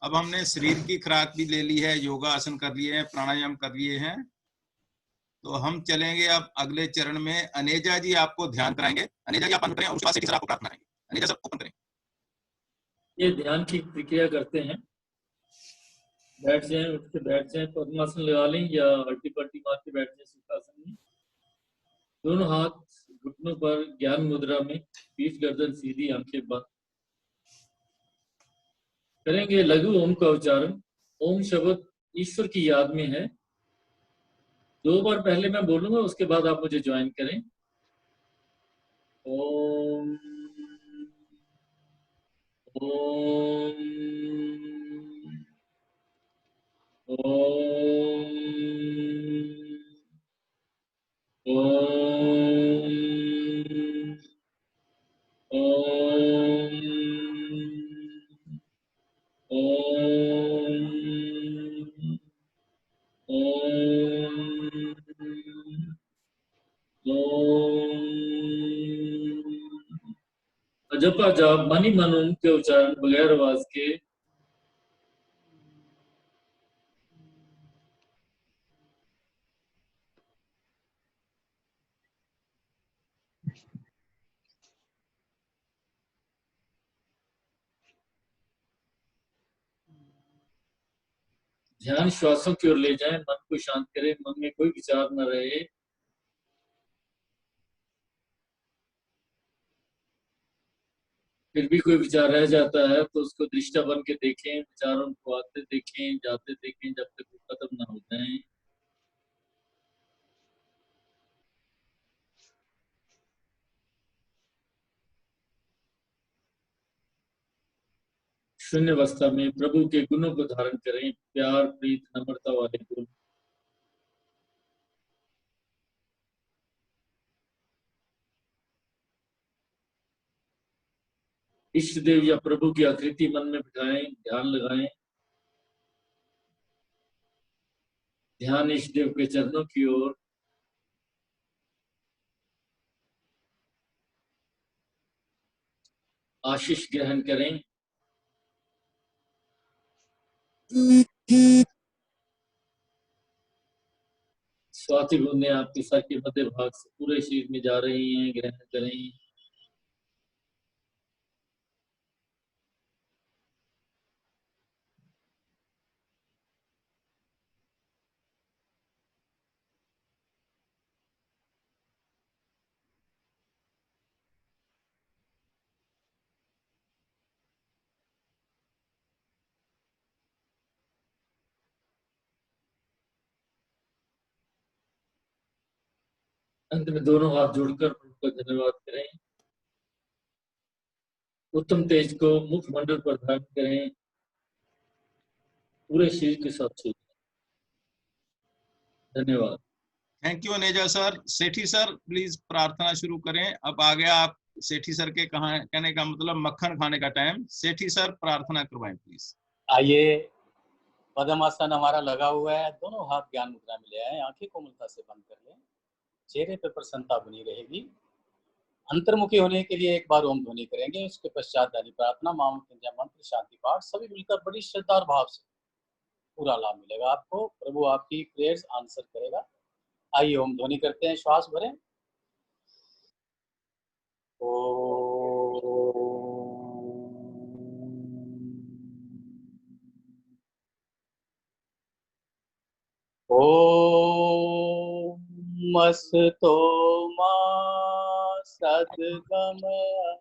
अब हमने शरीर की खुराक भी ले ली है, योगा आसन कर लिए हैं, प्राणायाम कर लिए हैं, तो हम चलेंगे अब अगले चरण में। अनेजा जी आपको ध्यान कराएंगे। अनेजा जी आप ओपन करें और उसके बाद से टीचर आपको प्रार्थना करेंगे। अनेजा सर ओपन करें। ये ध्यान की प्रक्रिया करते हैं। बैठ जाएं, उठ के बैठ जाएं, पद्मासन लगा लें या हड्डी पट्टी मार के बैठ जाएं सुखासन में। दोनों हाथ घुटनों पर ज्ञान मुद्रा में, पीठ गर्दन सीधी, आंखें बंद। करेंगे लघु ओम का उच्चारण। ओम शब्द ईश्वर की याद में है। 2 बार पहले मैं बोलूंगा, उसके बाद आप मुझे ज्वाइन करें। ओम ओम ओम ओम ओम ओम जपा जाप मनी मन ओम के उच्चारण बगैर आवाज के। ध्यान श्वासों की ओर ले जाएं, मन को शांत करें, मन में कोई विचार न रहे। फिर भी कोई विचार रह जाता है तो उसको दृष्टा बन के देखें, विचारों को आते देखें, जाते देखें, जब तक वो खत्म ना हो जाए। शून्य अवस्था में प्रभु के गुणों को धारण करें, प्यार, प्रीत, नम्रता वाले गुण। इष्ट देव या प्रभु की आकृति मन में बिठाएं, ध्यान लगाएं। ध्यान इष्ट देव के चरणों की ओर। आशीष ग्रहण करें। स्वाति बूंदें आपके सर के मध्य भाग से पूरे शरीर में जा रही हैं, ग्रहण करें। अंत में दोनों हाथ जोड़कर प्रभु का धन्यवाद करें। उत्तम तेज को मुखमंडल पर धारण करें, पूरे शरीर के साथ छूटें। धन्यवाद। Thank you Aneja sir. Sethi sir please प्रार्थना शुरू करें। अब आ गया आप सेठी सर के कहने का मतलब मक्खन खाने का टाइम। सेठी सर प्रार्थना करवाएं प्लीज। आइए, पद्मासन हमारा लगा हुआ है, दोनों हाथ ज्ञान मुद्रा में ले आए, आंखें कोमलता से बंद कर लें, चेहरे पे प्रसन्नता बनी रहेगी। अंतर्मुखी होने के लिए एक बार ओम ध्वनि करेंगे, उसके पश्चात दानी प्रार्थना, महामृत्युंजय मंत्र, शांति पाठ, सभी मिलकर बड़ी श्रद्धा और भाव से पूरा लाभ मिलेगा आपको। प्रभु आपकी प्रेयर्स आंसर करेगा। आइए ओम ध्वनि करते हैं, श्वास भरें। ओम मस्तो मा सद्गमय,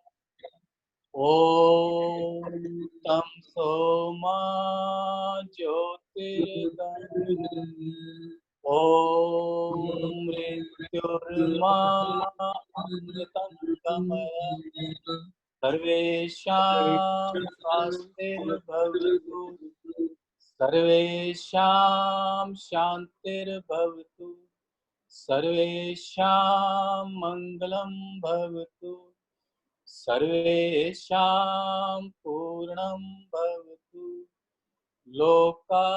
ओम तमसो मा ज्योतिर्गमय, ओम मृत्युर्मा अमृतं गमय, सर्वेषां स्वास्तिर्भवतु, सर्वेषां शान्तिर्भवतु, सर्वेषां मङ्गलं भवतु, सर्वेषां पूर्णं भवतु, लोका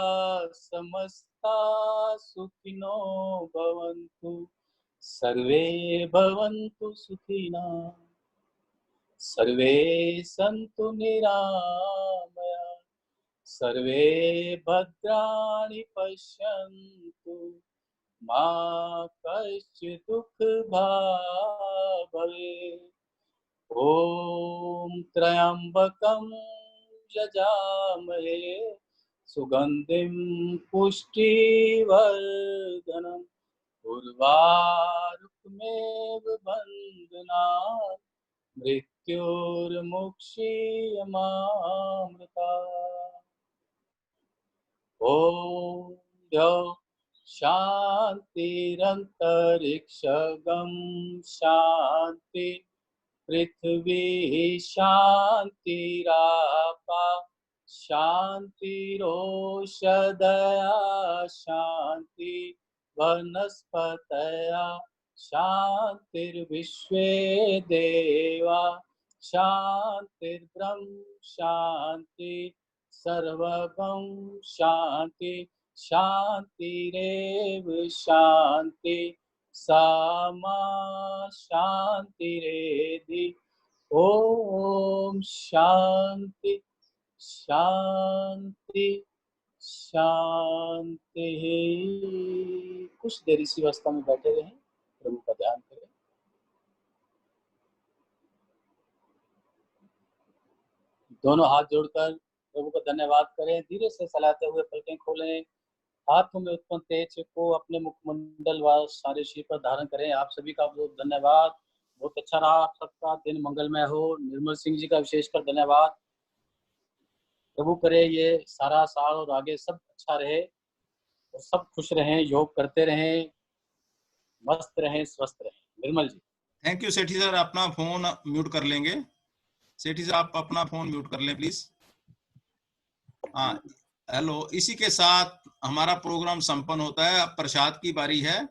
समस्ता सुखिनो भवन्तु, सर्वे भवन्तु सुखिनः, सर्वे सन्तु निरामया, सर्वे भद्राणि पश्यन्तु, मा कश्चित् दुःखभाग् भवेत्। ॐ त्र्यम्बकं यजामहे सुगन्धिं पुष्टिवर्धनम्, उर्वारुकमेव बन्धनात् मृत्युर्मुक्षीयमामृता। ॐ द्यौः शान्तिरन्तरिक्षगं शान्ति, पृथ्वी शान्तिरापा शान्तिरोषधया शान्ति, वनस्पतया शान्तिर्विश्वे देवा शान्तिर्ब्रह्म शान्ति, सर्वगं शान्ति, शान्तिरेव शान्ति, सामा शान्तिरेधि। ओम शांति शांति शांति। कुछ देर इसी अवस्था में बैठे रहें, प्रभु का ध्यान करें। दोनों हाथ जोड़कर प्रभु को धन्यवाद करें। धीरे से सलाते हुए पलकें खोलें। हाथों में उत्पन्न तेज को अपने मुखमंडल व सारे शरीर पर धारण करें। आप सभी का बहुत धन्यवाद। बहुत अच्छा रहा आप सबका दिन, मंगलमय हो। निर्मल सिंह जी का विशेषकर धन्यवाद। प्रभु करे ये सारा साल और आगे सब अच्छा रहे और सब खुश रहें, योग करते रहें, मस्त रहें, स्वस्थ रहें। Nirmal ji. Thank you Sethi sir. अपना फोन म्यूट कर लेंगे। सेठी सर आप अपना फोन म्यूट कर लें प्लीज। हाँ हेलो। इसी के साथ हमारा प्रोग्राम संपन्न होता है। अब प्रसाद की बारी है।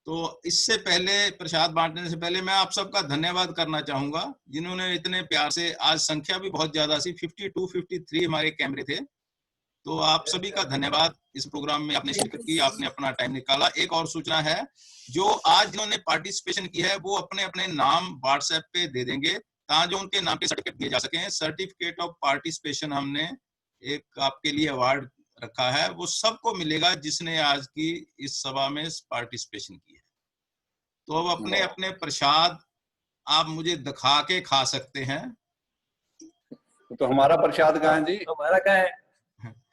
तो इससे पहले प्रसाद बांटने से पहले मैं आप सबका धन्यवाद करना चाहूंगा, जिन्होंने इतने प्यार से, आज संख्या भी बहुत ज्यादा सी, 52 53 हमारे कैमरे थे, तो आप सभी का धन्यवाद। इस प्रोग्राम में आपने शिरकत की, आपने अपना टाइम निकाला। एक और सूचना है, जो आज जिन्होंने पार्टिसिपेशन की है वो अपने अपने नाम व्हाट्सएप पे दे देंगे, ताकि उनके नाम के सर्टिफिकेट दिए जा सके। सर्टिफिकेट ऑफ पार्टिसिपेशन हमने एक आपके लिए अवार्ड रखा है, वो सबको मिलेगा जिसने आज की इस सभा में पार्टिसिपेशन की है। तो अब अपने अपने प्रसाद आप मुझे दिखा के खा सकते हैं। तो हमारा प्रसाद कहाँ है जी? हमारा कहाँ है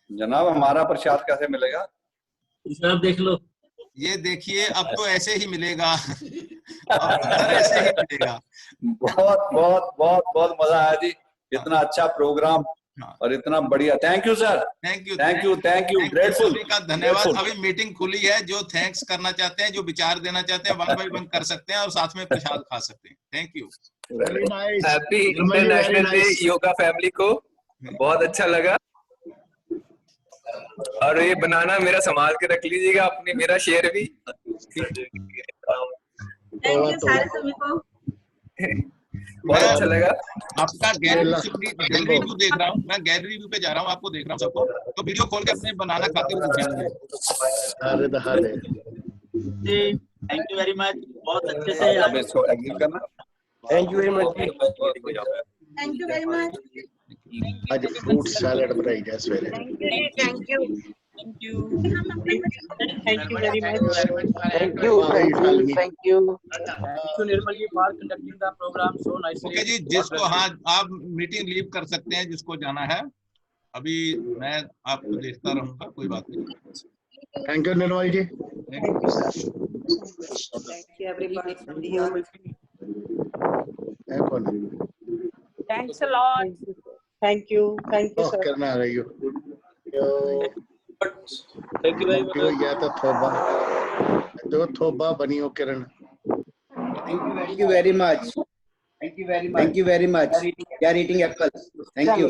जनाब? हमारा प्रसाद कैसे मिलेगा? आप देख लो। ये देखिए, अब तो ऐसे ही मिलेगा। अब ऐसे ही मिलेगा। बहुत बहुत बहुत बहुत मजा आया जी, इतना अच्छा प्रोग्राम और इतना बढ़िया। Thank you sir, thank you, thank you, thank you, grateful. सभी का धन्यवाद। अभी मीटिंग खुली है, जो थैंक्स करना चाहते हैं, जो विचार देना चाहते हैं, 1 बाय 1 कर सकते हैं और साथ में प्रसाद खा सकते हैं। Thank you. Very nice. Happy international day yoga family को, बहुत अच्छा लगा। और ये बनाना मेरा संभाल के रख लीजिएगा, अपनी मेरा शेयर भी। थैंक यू सारे सभी को, बहुत अच्छा लगा। आपका गैलरी व्यू देख रहा हूँ, मैं गैलरी व्यू पे जा रहा हूँ, आपको देख रहा हूँ सबको, तो वीडियो खोल के अपने बनाना खाते हुए दिखाएंगे। थैंक यू वेरी मच, बहुत अच्छे से thank you very much. Thank you very much. आज फ्रूट सैलेड बनाई गया सवेरे। Thank you Thank you very much. Thank you, thank you, thank you. Thank you Nirmal ji for conducting the program so nicely. Okay जी, जिसको, हाँ, आप meeting leave कर सकते हैं जिसको जाना है। अभी मैं आपको देखता रहूंगा, कोई बात नहीं। Thank you Nirmal ji. Thank you everybody from the audience. Thanks a lot. Thank you sir. करना आ रही हो। Thank you very much. या तो थोबा बनी हो किरण। Thank you very much. Thank you very much. Thank you very much. We are eating apples. Thank you.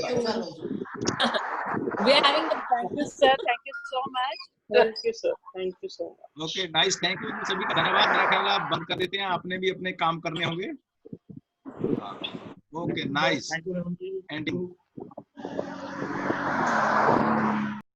We are having the thank you sir. Thank you so much. Thank you sir. Thank you so much. Okay, nice, thank you सभी का धन्यवाद। मेरा ख्याल है आप बंद कर देते हैं, आपने भी अपने काम करने होंगे। Okay, nice ending.